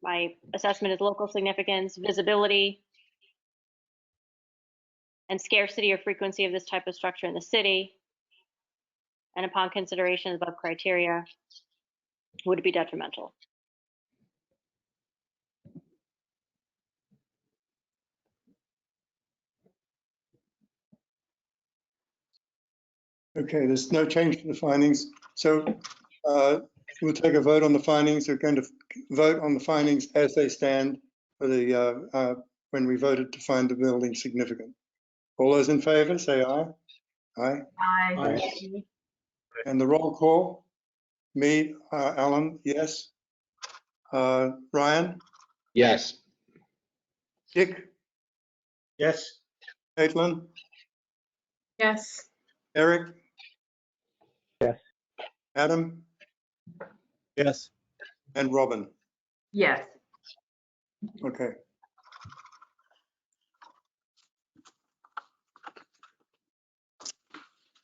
My assessment is local significance, visibility, and scarcity or frequency of this type of structure in the city. And upon consideration of above criteria, would it be detrimental? Okay, there's no change to the findings. So we'll take a vote on the findings. We're going to vote on the findings as they stand for the when we voted to find the building significant. All those in favor, say aye. Aye. Aye. And the roll call, me, Alan, yes. Ryan? Yes. Dick? Yes. Caitlin? Yes. Eric? Yes. Adam? Yes. And Robin? Yes. Okay.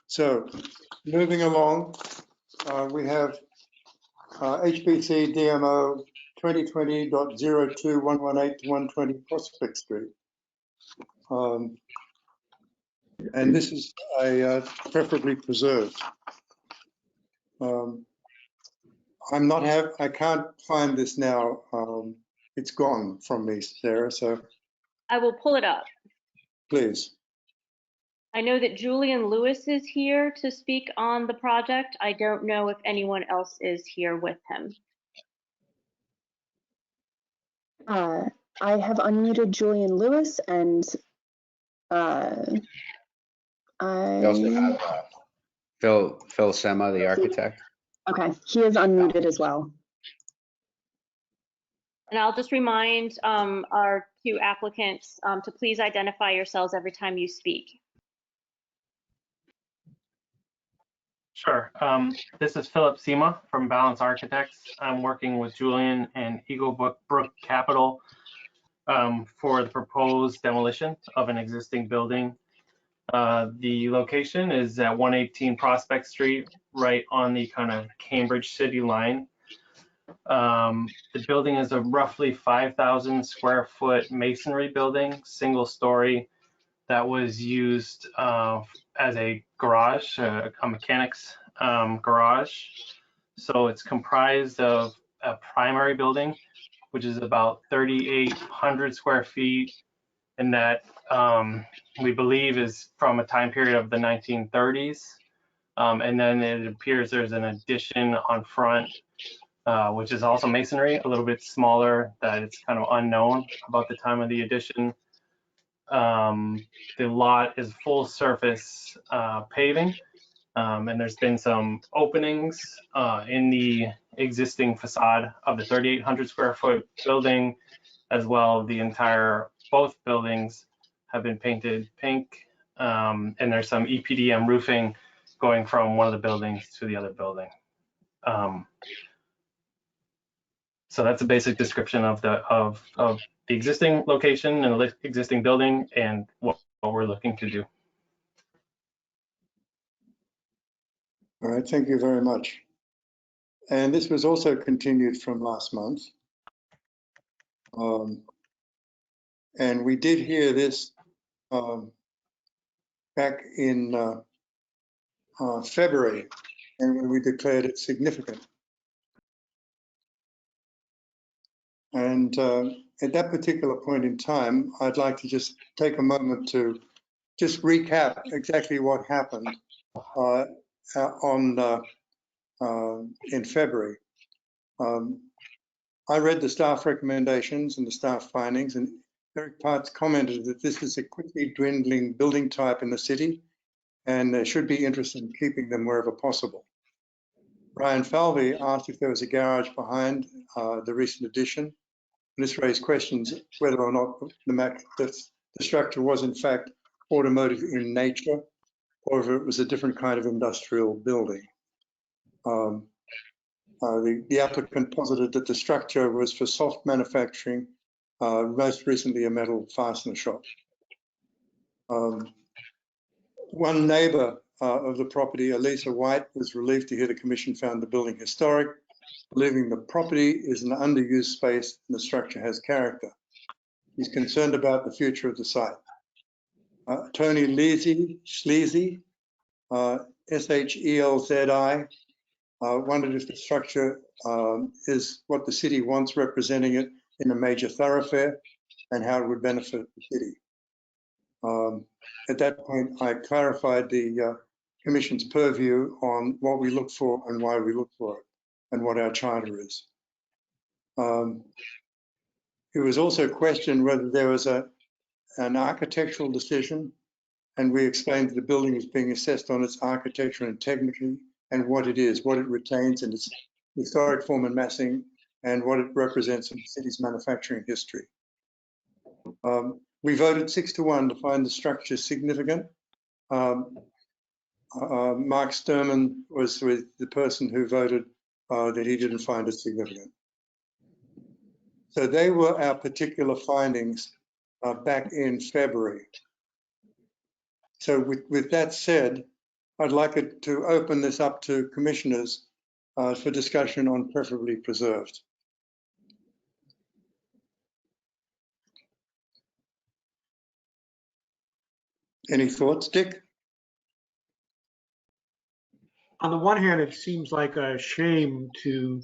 So moving along, we have HPC DMO 2020.02118 to 120 Prospect Street. And this is a preferably preserved. I can't find this now. It's gone from me, Sarah, so I will pull it up. please. I know that Julian Lewis is here to speak on the project. I don't know if anyone else is here with him. I have unmuted Julian Lewis, and We also have Phil Sema, the architect. okay, he is unmuted as well. And I'll just remind our 2 applicants to please identify yourselves every time you speak. Sure. This is Philip Sema from Balance Architects. I'm working with Julian and Eagle Brook Capital for the proposed demolition of an existing building. The location is at 118 Prospect Street, right on the kind of Cambridge city line. The building is a roughly 5,000 square foot masonry building, single story, that was used as a garage, a mechanics garage. So it's comprised of a primary building, which is about 3,800 square feet, and that we believe is from a time period of the 1930s. And then it appears there's an addition on front, which is also masonry, a little bit smaller, that it's kind of unknown about the time of the addition. The lot is full surface paving, and there's been some openings in the existing facade of the 3,800 square foot building, as well. The entire, both buildings have been painted pink, and there's some EPDM roofing going from one of the buildings to the other building. So that's a basic description of the existing location and the existing building and what we're looking to do. All right, thank you very much. And this was also continued from last month. And we did hear this back in February, and when we declared it significant. And at that particular point in time, I'd like to just take a moment to just recap exactly what happened in February. I read the staff recommendations and the staff findings, and Eric Parts commented that this is a quickly dwindling building type in the city, and there should be interest in keeping them wherever possible. Brian Falvey asked if there was a garage behind the recent addition. This raised questions whether or not the structure was in fact automotive in nature, or if it was a different kind of industrial building. The applicant posited that the structure was for soft manufacturing, most recently a metal fastener shop. One neighbour of the property, Elisa White, was relieved to hear the commission found the building historic, believing the property is an underused space and the structure has character. He's concerned about the future of the site. Tony Schlezi, S-H-E-L-Z-I, wondered if the structure is what the city wants, representing it in a major thoroughfare, and how it would benefit the city. At that point, I clarified the Commission's purview on what we look for and why we look for it, and what our charter is. It was also questioned whether there was an architectural decision, and we explained that the building was being assessed on its architectural integrity and what it is, what it retains in its historic form and massing, and what it represents in the city's manufacturing history. We voted 6-1 to find the structure significant. Mark Sturman was with the person who voted that he didn't find it significant. So they were our particular findings back in February. So with that said, I'd like it to open this up to commissioners for discussion on preferably preserved. Any thoughts, Dick? On the one hand, it seems like a shame to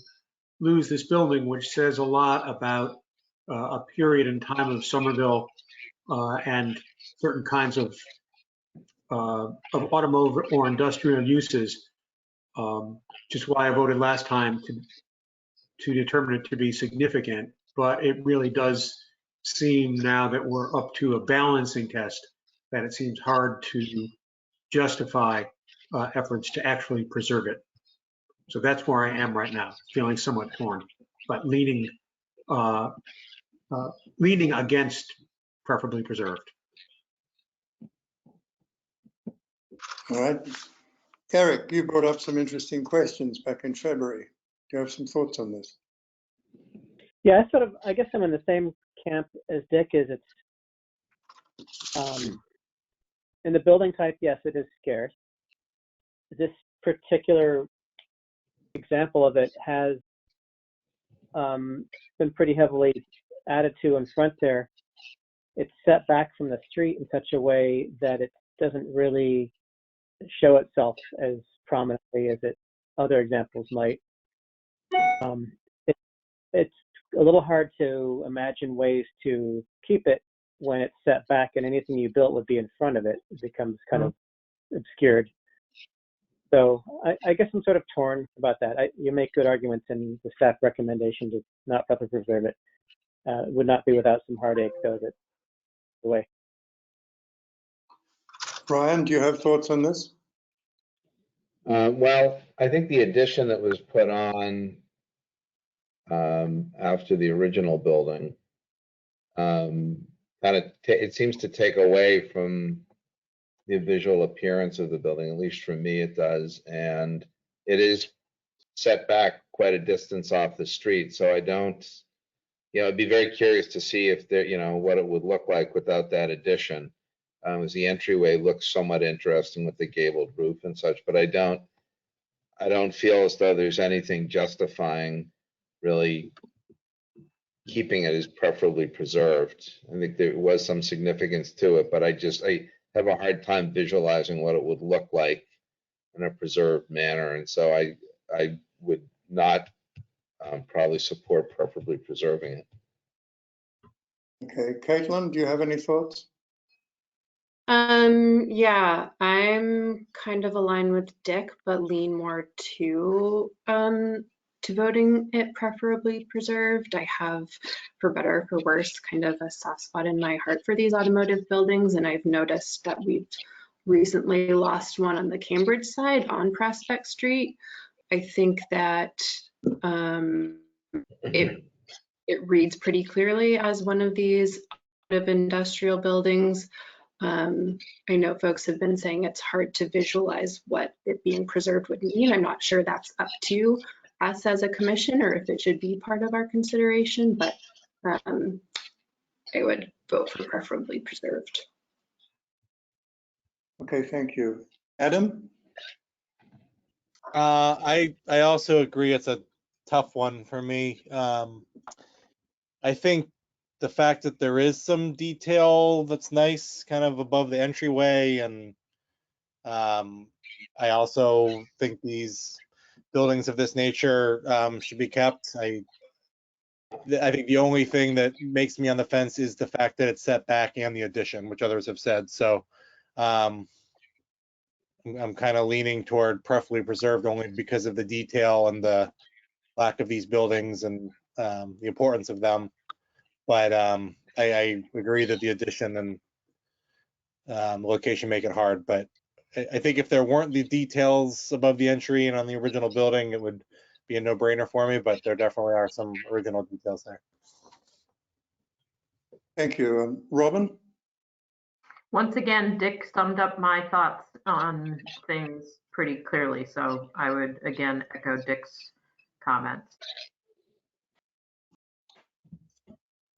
lose this building, which says a lot about a period in time of Somerville and certain kinds of automotive or industrial uses. Just why I voted last time to determine it to be significant. But it really does seem, now that we're up to a balancing test, that it seems hard to justify efforts to actually preserve it. So that's where I am right now, feeling somewhat torn, but leaning against preferably preserved. All right. Eric, you brought up some interesting questions back in February. Do you have some thoughts on this? Yeah, I guess I'm in the same camp as Dick. Is it's in the building type, yes, it is scarce. This particular example of it has been pretty heavily added to in front there. It's set back from the street in such a way that it doesn't really show itself as prominently as other examples might. It's a little hard to imagine ways to keep it when it's set back and anything you built would be in front of it. It becomes kind of obscured. So I guess I'm sort of torn about that. You make good arguments in the staff recommendation to not properly preserve it. It would not be without some heartache, though, that the way. Brian, do you have thoughts on this? Well, I think the addition that was put on after the original building it seems to take away from the visual appearance of the building. At least for me, it does, and it is set back quite a distance off the street. So I don't, I'd be very curious to see if there, what it would look like without that addition. As the entryway looks somewhat interesting with the gabled roof and such, but I don't feel as though there's anything justifying really keeping it as preferably preserved. I think there was some significance to it, but I have a hard time visualizing what it would look like in a preserved manner. And so I would not probably support preferably preserving it. Okay, Caitlin, do you have any thoughts? Yeah, I'm kind of aligned with Dick, but lean more to voting it preferably preserved. I have, for better or for worse, kind of a soft spot in my heart for these automotive buildings, and I've noticed that we've recently lost one on the Cambridge side on Prospect Street. I think that it reads pretty clearly as one of these industrial buildings. I know folks have been saying it's hard to visualize what it being preserved would mean. I'm not sure that's up to us as a commission or if it should be part of our consideration, but I would vote for preferably preserved. Okay, thank you. Adam? I also agree it's a tough one for me. I think the fact that there is some detail that's nice kind of above the entryway, and I also think these buildings of this nature should be kept. I think the only thing that makes me on the fence is the fact that it's set back and the addition, which others have said. So I'm kind of leaning toward preferably preserved only because of the detail and the lack of these buildings and the importance of them. But I agree that the addition and the location make it hard. But I think if there weren't the details above the entry and on the original building, it would be a no-brainer for me. But there definitely are some original details there. Thank you. Robin? Once again, Dick summed up my thoughts on things pretty clearly. So I would again echo Dick's comments.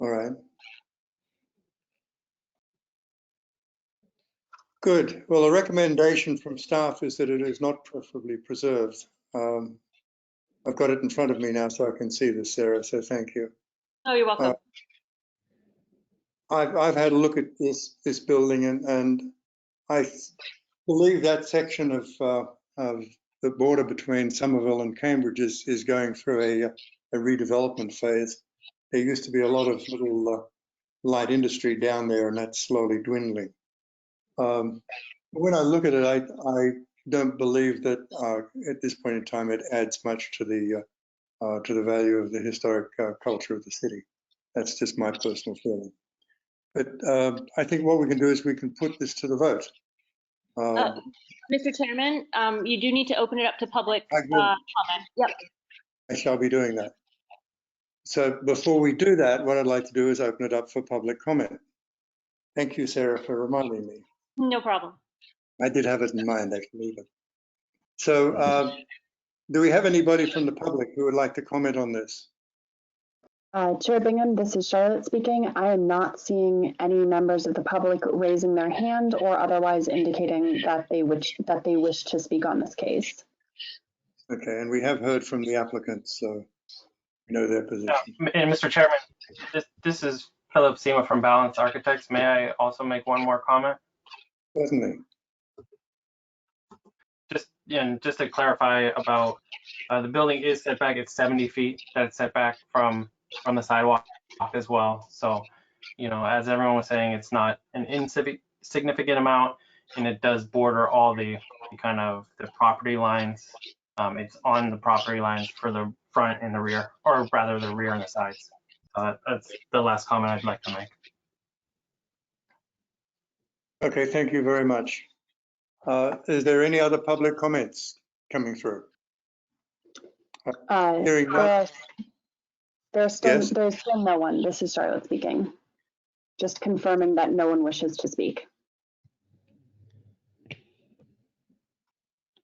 All right. Good. Well, the recommendation from staff is that it is not preferably preserved. I've got it in front of me now so I can see this, Sarah, so thank you. Oh, you're welcome. I've had a look at this building and I believe that section of the border between Somerville and Cambridge is going through a redevelopment phase. There used to be a lot of little light industry down there, and that's slowly dwindling. When I look at it, I don't believe that at this point in time it adds much to the value of the historic culture of the city. That's just my personal feeling. But I think what we can do is we can put this to the vote. Mr. Chairman, you do need to open it up to public comment. Yep. I shall be doing that. So before we do that, what I'd like to do is open it up for public comment. Thank you, Sarah, for reminding me. No problem. I did have it in mind, actually. But... So do we have anybody from the public who would like to comment on this? Chair Bingham, this is Charlotte speaking. I am not seeing any members of the public raising their hand or otherwise indicating that they wish to speak on this case. Okay, and we have heard from the applicants, so we know their position. And Mr. Chairman, this is Philip Sema from Balance Architects. May I also make one more comment? Certainly. and just to clarify about the building is set back, it's 70 feet that it's set back from the sidewalk as well. So, you know, as everyone was saying, it's not an insignificant amount, and it does border all the kind of the property lines. It's on the property lines for the front and the rear, or rather the rear and the sides. That's the last comment I'd like to make. Okay, thank you very much. Is there any other public comments coming through? Hearing none. There's still no one. This is Charlotte speaking. Just confirming that no one wishes to speak.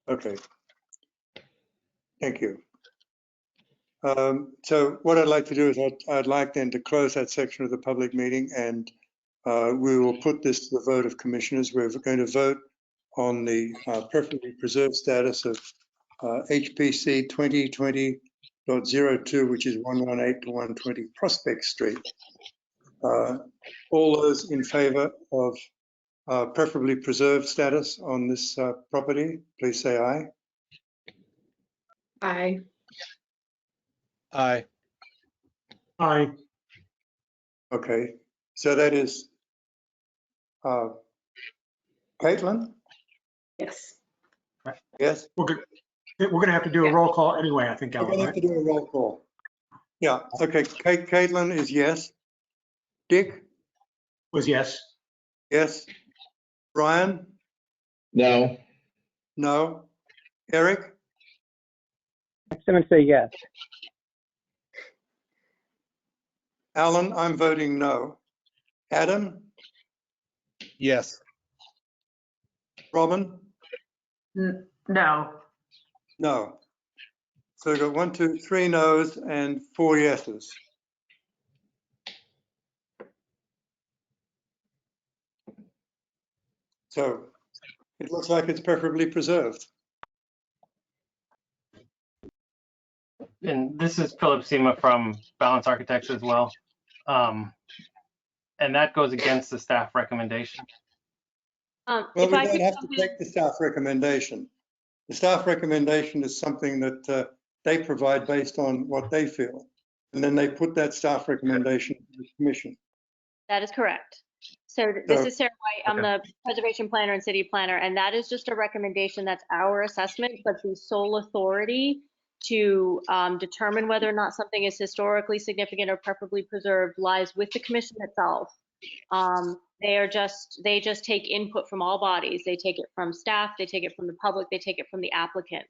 Okay. Thank you. So what I'd like to do is I'd like then to close that section of the public meeting, and we will put this to the vote of commissioners. We're going to vote on the preferably preserved status of HPC 2020.02, which is 118 to 120 Prospect Street. All those in favor of preferably preserved status on this property, please say aye. Aye. Aye. Aye. Okay, so that is Caitlin? Yes. Yes? We're going to have to do a roll call anyway, I think, We're Ellen, going to have right? to do a roll call. Yeah, okay, Caitlin is yes. Dick? Was yes. Yes. Brian? No. No. Eric? I'm going to say yes. Alan, I'm voting no. Adam? Yes. Robin? No. No. So we've got 1, 2, 3 no's and 4 yeses. So it looks like it's preferably preserved. And this is Philip Sema from Balance Architects as well. And that goes against the staff recommendation. Well, we don't have to take the staff recommendation. The staff recommendation is something that they provide based on what they feel. And then they put that staff recommendation to the commission. That is correct. So this is Sarah White. I'm the preservation planner and city planner, and that is just a recommendation. That's our assessment, but the sole authority to determine whether or not something is historically significant or preferably preserved lies with the commission itself. They just take input from all bodies. They take it from staff, they take it from the public, they take it from the applicant.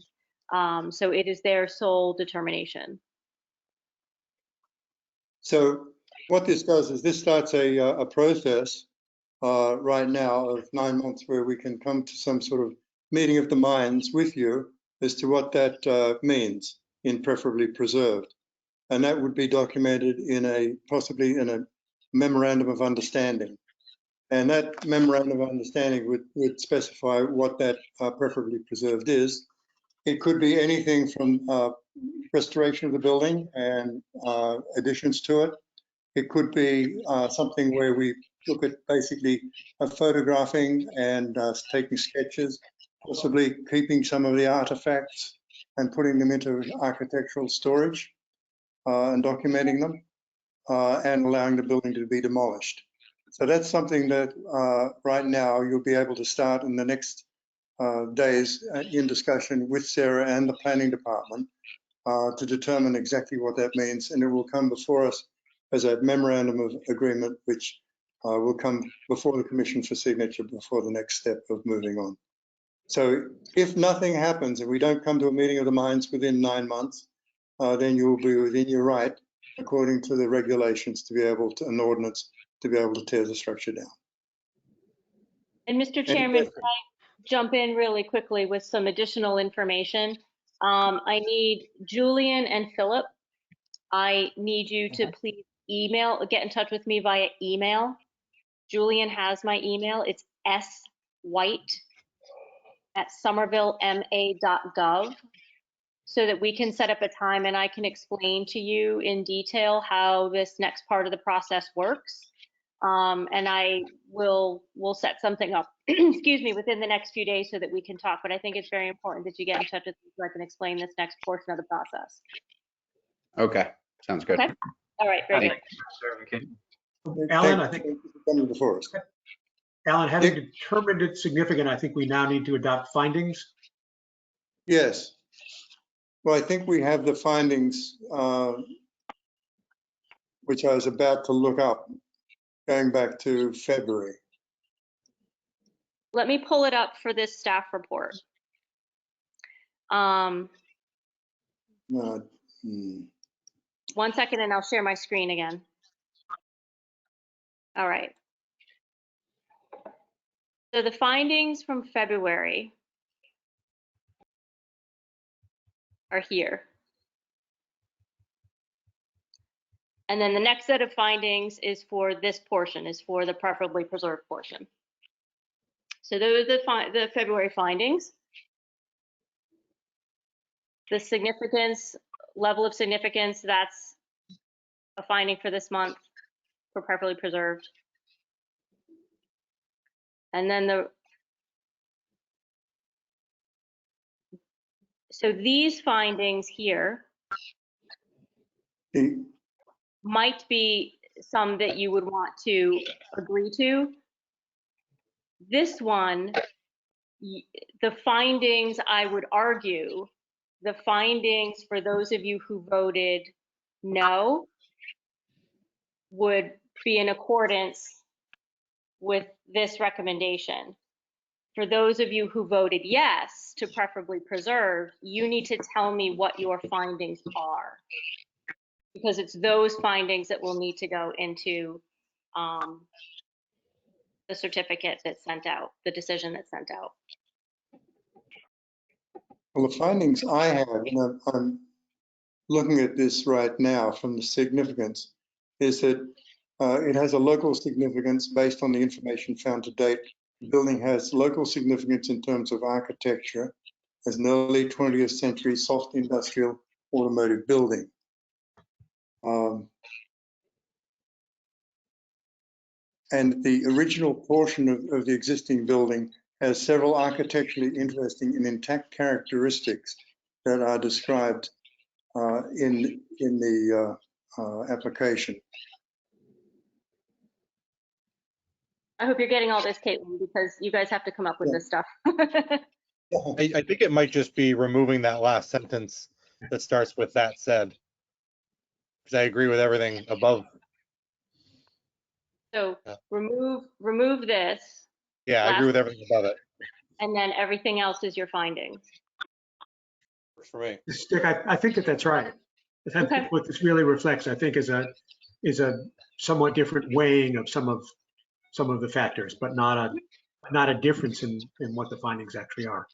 So it is their sole determination. So what this does is this starts a process right now of 9 months where we can come to some sort of meeting of the minds with you as to what that means in preferably preserved. And that would be documented in possibly in a memorandum of understanding. And that memorandum of understanding would specify what that preferably preserved is. It could be anything from restoration of the building and additions to it. It could be something where we look at basically photographing and taking sketches, possibly keeping some of the artifacts and putting them into architectural storage and documenting them and allowing the building to be demolished. So that's something that right now you'll be able to start in the next days in discussion with Sarah and the planning department to determine exactly what that means. And it will come before us as a memorandum of agreement, which will come before the commission for signature before the next step of moving on. So if nothing happens and we don't come to a meeting of the minds within 9 months, then you will be within your right, according to the regulations, to be able to, an ordinance, to be able to tear the structure down. And Mr. Chairman, can I jump in really quickly with some additional information? I need Julian and Philip. I need you to please get in touch with me via email. Julian has my email. It's swhite@somervillema.gov, so that we can set up a time and I can explain to you in detail how this next part of the process works. And we'll set something up, excuse me, within the next few days so that we can talk. But I think it's very important that you get in touch with me so I can explain this next portion of the process. Okay, sounds good. Okay. All right, very good. Alan, I think, before us. Alan, having determined it's significant, I think we now need to adopt findings. Yes. Well, I think we have the findings, which I was about to look up, going back to February. Let me pull it up for this staff report. One second and I'll share my screen again. All right. So the findings from February are here. And then the next set of findings is for this portion, is for the preferably preserved portion. So those are the February findings. The significance, level of significance, that's a finding for this month for preferably preserved. And then so these findings here might be some that you would want to agree to. This one, the findings, I would argue, the findings for those of you who voted no would be in accordance with this recommendation. For those of you who voted yes to preferably preserve, you need to tell me what your findings are, because it's those findings that will need to go into the certificate that's sent out, the decision that's sent out. Well, the findings I have, and I'm looking at this right now from the significance, is that it has a local significance based on the information found to date. The building has local significance in terms of architecture as an early 20th century soft industrial automotive building. And the original portion of the existing building has several architecturally interesting and intact characteristics that are described in the application. I hope you're getting all this, Caitlin, because you guys have to come up with this stuff. I think it might just be removing that last sentence that starts with "that said," because I agree with everything above. So remove this. Yeah, I agree with everything above it. And then everything else is your findings. Works for me. Dick, I think that's right. I think what this really reflects, I think, is a somewhat different weighing of some of the factors, but not a difference in what the findings actually are.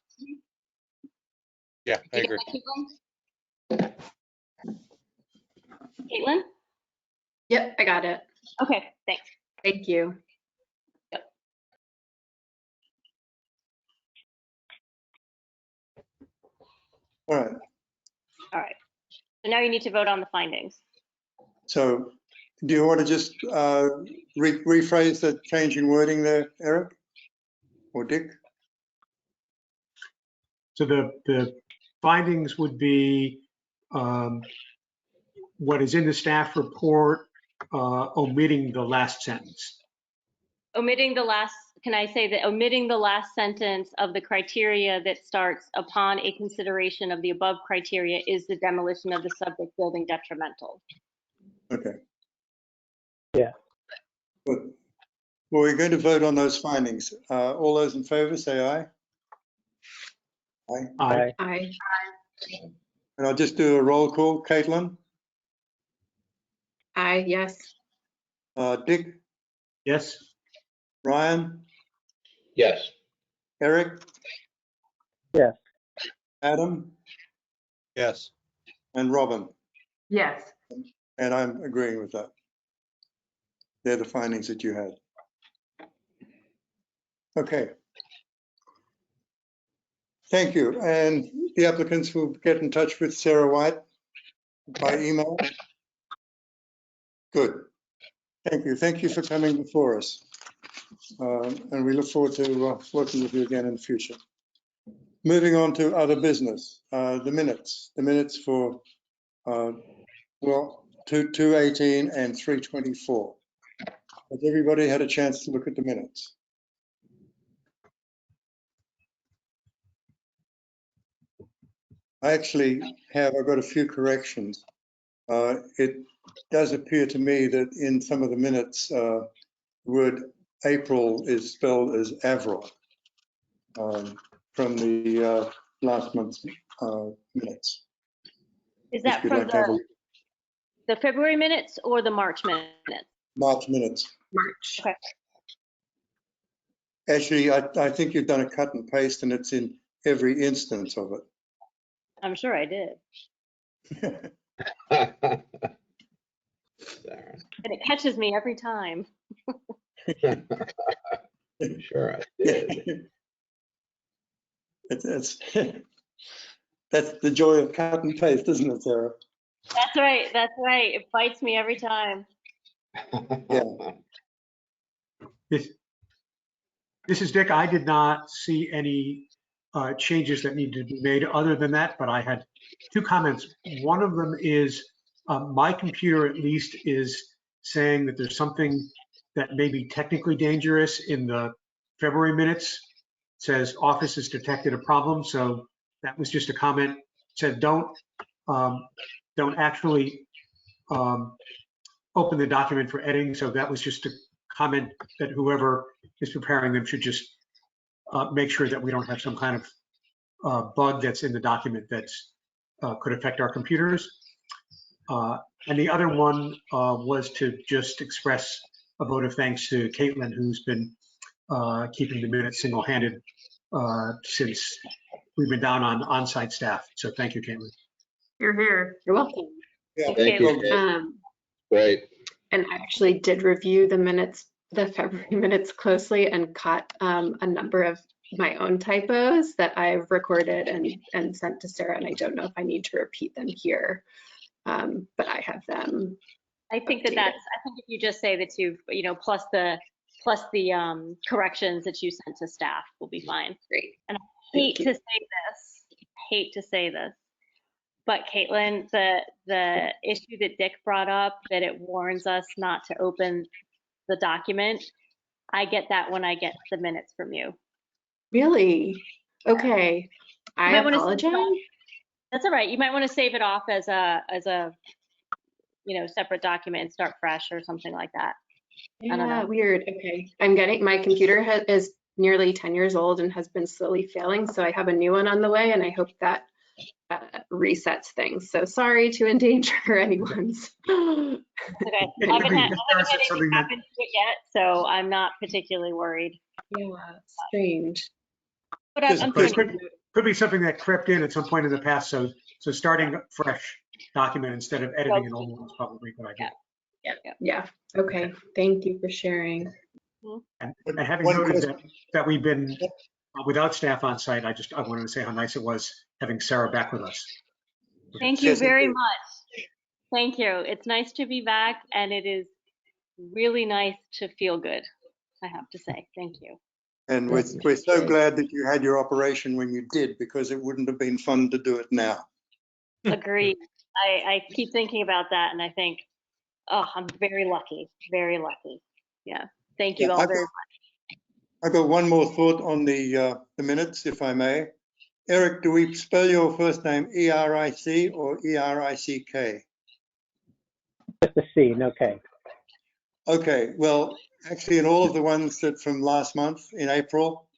Yeah, I agree. Caitlin? Yep, I got it. Okay, thanks. Thank you. Yep. All right. All right. So now you need to vote on the findings. So do you want to just rephrase the change in wording there, Eric or Dick? So the findings would be what is in the staff report, omitting the last sentence. Omitting the last, can I say that omitting the last sentence of the criteria that starts upon a consideration of the above criteria is the demolition of the subject building detrimental. Okay. Yeah. Good. Well, we're going to vote on those findings. All those in favor, say aye. Aye. Aye. Aye. And I'll just do a roll call. Caitlin? Aye, yes. Dick? Yes. Ryan? Yes. Eric? Yes. Adam? Yes. And Robin? Yes. And I'm agreeing with that. They're the findings that you had. Okay. Thank you. And the applicants will get in touch with Sarah White by email. Good. Thank you. Thank you for coming before us. And we look forward to working with you again in the future. Moving on to other business, the minutes for, well, 2/18 and 3/24. Has everybody had a chance to look at the minutes? I've got a few corrections. It does appear to me that in some of the minutes, word April is spelled as Avril from the last month's minutes. Is that If you'd from like to have a the February minutes or the March minutes? March minutes. March. Okay. Actually, I think you've done a cut and paste and it's in every instance of it. I'm sure I did. Sarah. And it catches me every time. I'm sure I did. That's the joy of cut and paste, isn't it, Sarah? That's right. That's right. It bites me every time. Yeah. This is Dick. I did not see any changes that need to be made other than that, but I had two comments. One of them is my computer at least is saying that there's something that may be technically dangerous in the February minutes. It says office has detected a problem. So that was just a comment. It said don't actually open the document for editing. So that was just a comment that whoever is preparing them should just make sure that we don't have some kind of bug that's in the document that's could affect our computers. And the other one was to just express a vote of thanks to Caitlin, who's been keeping the minutes single-handed since we've been down on on-site staff. So thank you, Caitlin. You're here. You're welcome. Yeah, Thank you. Great. And I actually did review the minutes, the February minutes closely, and caught a number of my own typos that I've recorded and sent to Sarah, and I don't know if I need to repeat them here, but I have them. I think I think if you just say the two, plus the corrections that you sent to staff will be fine. Great. And I hate to say this, but Caitlin, the issue that Dick brought up, that it warns us not to open the document, I get that when I get the minutes from you. Really? Okay. I apologize. That's all right. You might want to save it off as a separate document and start fresh or something like that. I don't know. Weird. Okay. My computer is nearly 10 years old and has been slowly failing. So I have a new one on the way, and I hope that resets things. So sorry to endanger anyone's. Okay. I haven't had anything happen to it yet, so I'm not particularly worried. Yeah, strange. But I'm could be something that crept in at some point in the past. So starting a fresh document instead of editing an old one is probably a good idea. Yeah. Okay. Thank you for sharing. And having noted that we've been without staff on site, I wanted to say how nice it was having Sarah back with us. Thank you very much. Thank you. It's nice to be back, and it is really nice to feel good, I have to say. Thank you. And we're so glad that you had your operation when you did, because it wouldn't have been fun to do it now. Agreed. I keep thinking about that, and I think, oh, I'm very lucky, very lucky. Yeah. Thank you all very much. I've got one more thought on the minutes, if I may. Eric, do we spell your first name E-R-I-C or E-R-I-C-K? Just the C, no K. Okay, well, actually in all of the ones that from last month in April,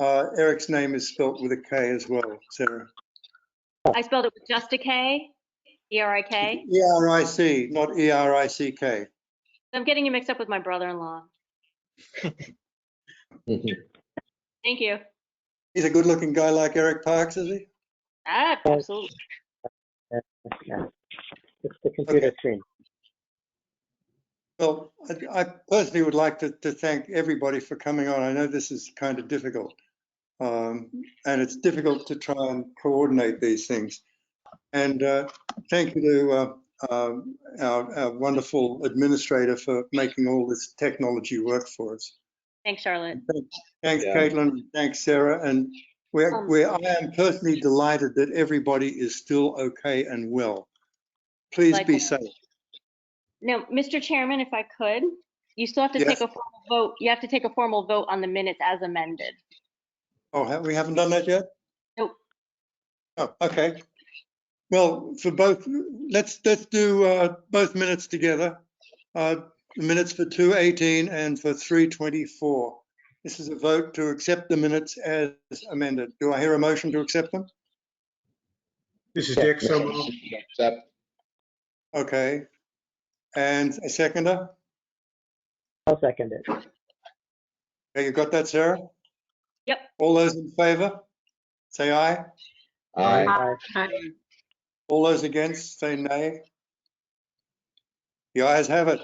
Eric's name is spelt with a K as well, Sarah. I spelled it with just a K, E-R-I-K? E-R-I-C, not E-R-I-C-K. I'm getting you mixed up with my brother-in-law. Thank you. He's a good-looking guy like Eric Parks, is he? Absolutely. Yeah. It's the computer screen. Well, I personally would like to thank everybody for coming on. I know this is kind of difficult, and it's difficult to try and coordinate these things. And thank you to our wonderful administrator for making all this technology work for us. Thanks, Charlotte. Thanks, Yeah. Caitlin. Thanks, Sarah. And I am personally delighted that everybody is still okay and well. Please be Likewise. safe. Now, Mr. Chairman, if I could, you still have to Yes. take a formal vote. You have to take a formal vote on the minutes as amended. Oh, we haven't done that yet? Nope. Oh, okay. Well, for both, let's do both minutes together. The minutes for 2:18 and for 3:24. This is a vote to accept the minutes as amended. Do I hear a motion to accept them? This is Dick. So moved. Accept. Okay. And a seconder? I'll second it. Okay, you got that, Sarah? Yep. All those in favor, say aye. Aye. All those against, say nay. The ayes have it.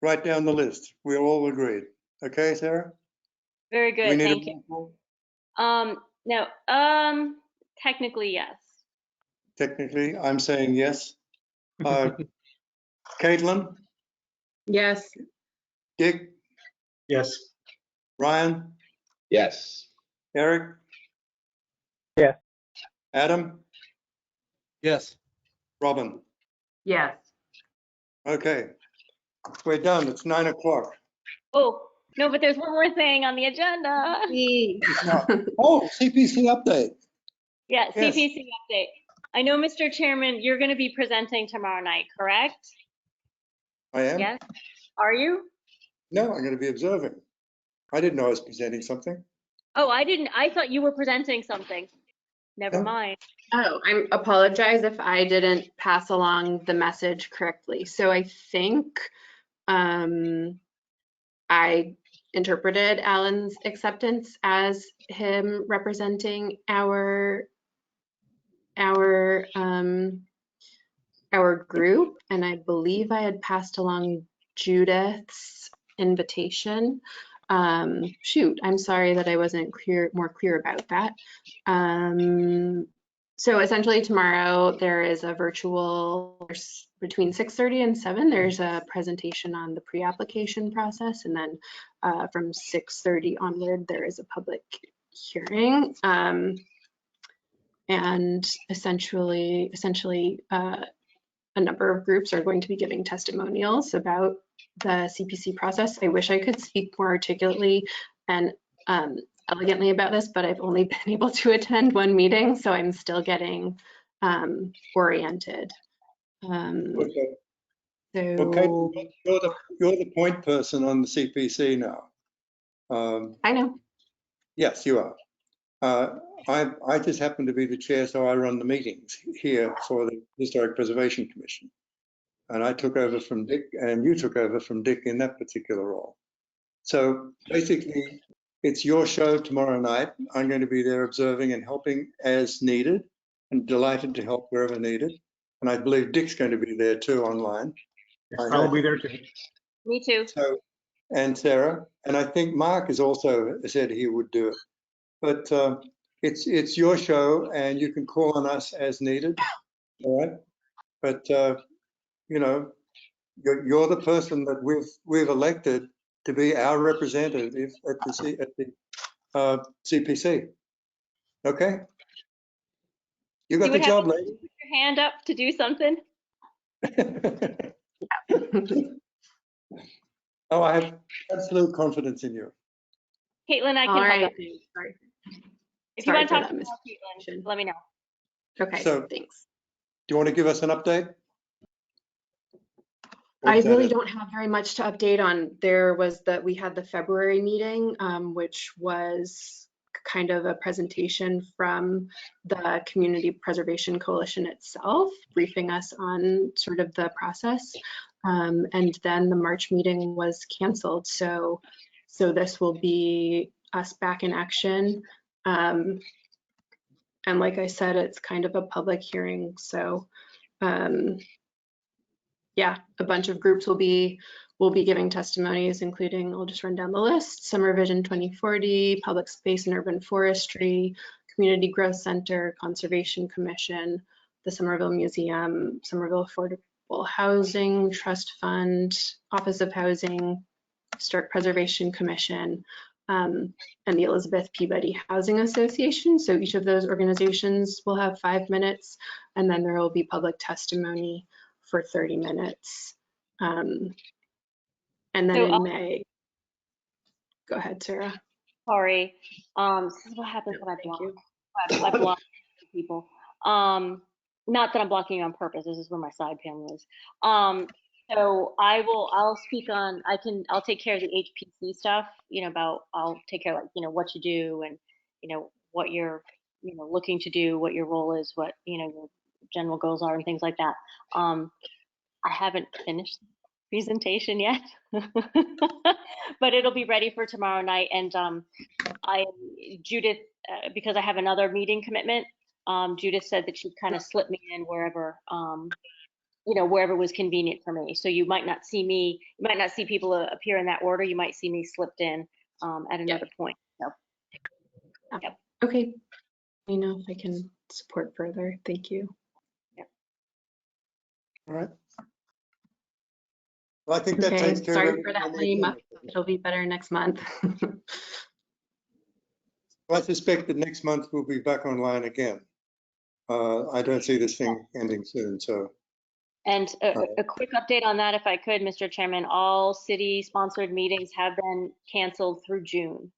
Right down the list. We're all agreed. Okay, Sarah? Very Do we good. need a Thank you. No, technically, yes. Technically, I'm saying yes. Caitlin, Yes. Dick, Yes. Ryan, Yes. Eric? Yes. Adam? Yes. Robin? Yes. Okay. We're done. It's 9 o'clock. Oh, no, but there's one more thing on the agenda. Oh, CPC update. Yeah, Yes. CPC update. I know, Mr. Chairman, you're going to be presenting tomorrow night, correct? I am? Yes. Are you? No, I'm going to be observing. I didn't know I was presenting something. Oh, I didn't. I thought you were presenting something. Never No. mind. Oh, I apologize if I didn't pass along the message correctly. So I think I interpreted Alan's acceptance as him representing our group, and I believe I had passed along Judith's invitation. Shoot, I'm sorry that I wasn't more clear about that. So essentially tomorrow there is a virtual, between 6:30 and 7, there's a presentation on the pre-application process, and then from 6:30 onward there is a public hearing. And essentially a number of groups are going to be giving testimonials about the CPC process. I wish I could speak more articulately and elegantly about this, but I've only been able to attend one meeting, so I'm still getting oriented. Okay. So Okay, you're the point person on the CPC now. I know. Yes, you are. I just happen to be the chair, so I run the meetings here for the Historic Preservation Commission. And I took over from Dick, and you took over from Dick in that particular role. So basically, it's your show tomorrow night. I'm going to be there observing and helping as needed, and delighted to help wherever needed. And I believe Dick's going to be there too online. I'll be there too. Me too. So, and Sarah, and I think Mark has also said he would do it. But it's your show, and you can call on us as needed. All right. But you know, you're the person that we've elected to be our representative at the CPC. Okay. You got the job, lady. Put your hand up to do something. Oh, I have absolute confidence in you. Caitlin, I can All help right. you. Sorry. If you Sorry want to for talk to that, Caitlin, let me know. Okay, So, thanks. Do you want to give us an update? Or I is that really it? don't have very much to update on. We had the February meeting, which was kind of a presentation from the Community Preservation Coalition itself, briefing us on sort of the process. And then the March meeting was canceled. So this will be us back in action. And like I said, it's kind of a public hearing. So yeah, a bunch of groups will be giving testimonies, including, I'll just run down the list: Summer Vision 2040, Public Space and Urban Forestry, Community Growth Center, Conservation Commission, the Somerville Museum, Somerville Affordable Housing Trust Fund, Office of Housing, Historic Preservation Commission, and the Elizabeth Peabody Housing Association. So each of those organizations will have 5 minutes, and then there will be public testimony for 30 minutes. And then So in May, go ahead, Sarah. Sorry. This is what happens when I block people. Not that I'm blocking you on purpose. This is where my side panel is. So I'll speak on, I'll take care of the HPC stuff, I'll take care of, what you do and, what you're, looking to do, what your role is, what, your general goals are and things like that. I haven't finished the presentation yet, but it'll be ready for tomorrow night. And Judith, because I have another meeting commitment, Judith said that she'd kind of slip me in wherever, wherever was convenient for me. So you might not see me, you might not see people appear in that order. You might see me slipped in at another point. So, yep. Okay. I know if I can support further. Thank you. Yep. All right. Well, I think that Okay, takes care of sorry everything for that on the lame up. agenda. It'll be better next month. Well, I suspect that next month we'll be back online again. I don't see this thing ending soon, so. And a quick update on that, if I could, Mr. Chairman, all city-sponsored meetings have been canceled through June.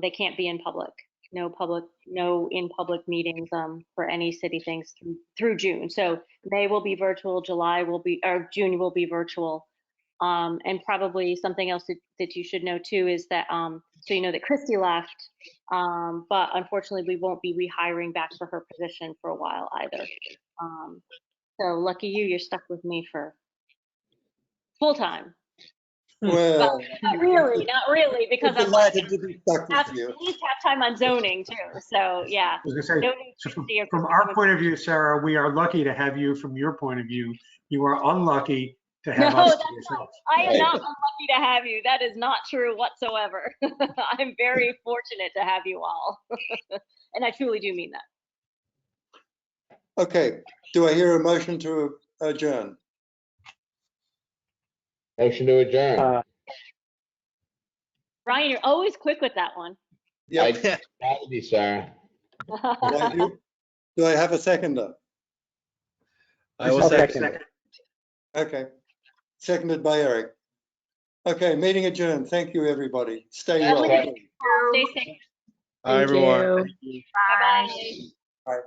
They can't be in public. No in-public meetings for any city things through June. So May will be virtual, June will be virtual. And probably something else that you should know too is that, so you know that Christy left, but unfortunately we won't be rehiring back for her position for a while either. So lucky you're stuck with me for full time. Well, not really, because I'm delighted to be stuck with at you. least half time on zoning too. So yeah. I was gonna say, No need so to see her from for our coming point of view, Sarah, we are lucky to have you. From your point of view, you are unlucky to have No, us that's to yourself. I am not unlucky to have you. That is not true whatsoever. I'm very fortunate to have you all. And I truly do mean that. Okay, do I hear a motion to adjourn? Motion to adjourn. Ryan, you're always quick with that one. Yep. Try to be, Sarah. Do I have a seconder? I will second it. Okay, seconded by Eric. Okay, meeting adjourned. Thank you, everybody. Stay well. Stay safe. Hi, everyone. Thank you. Bye. Bye.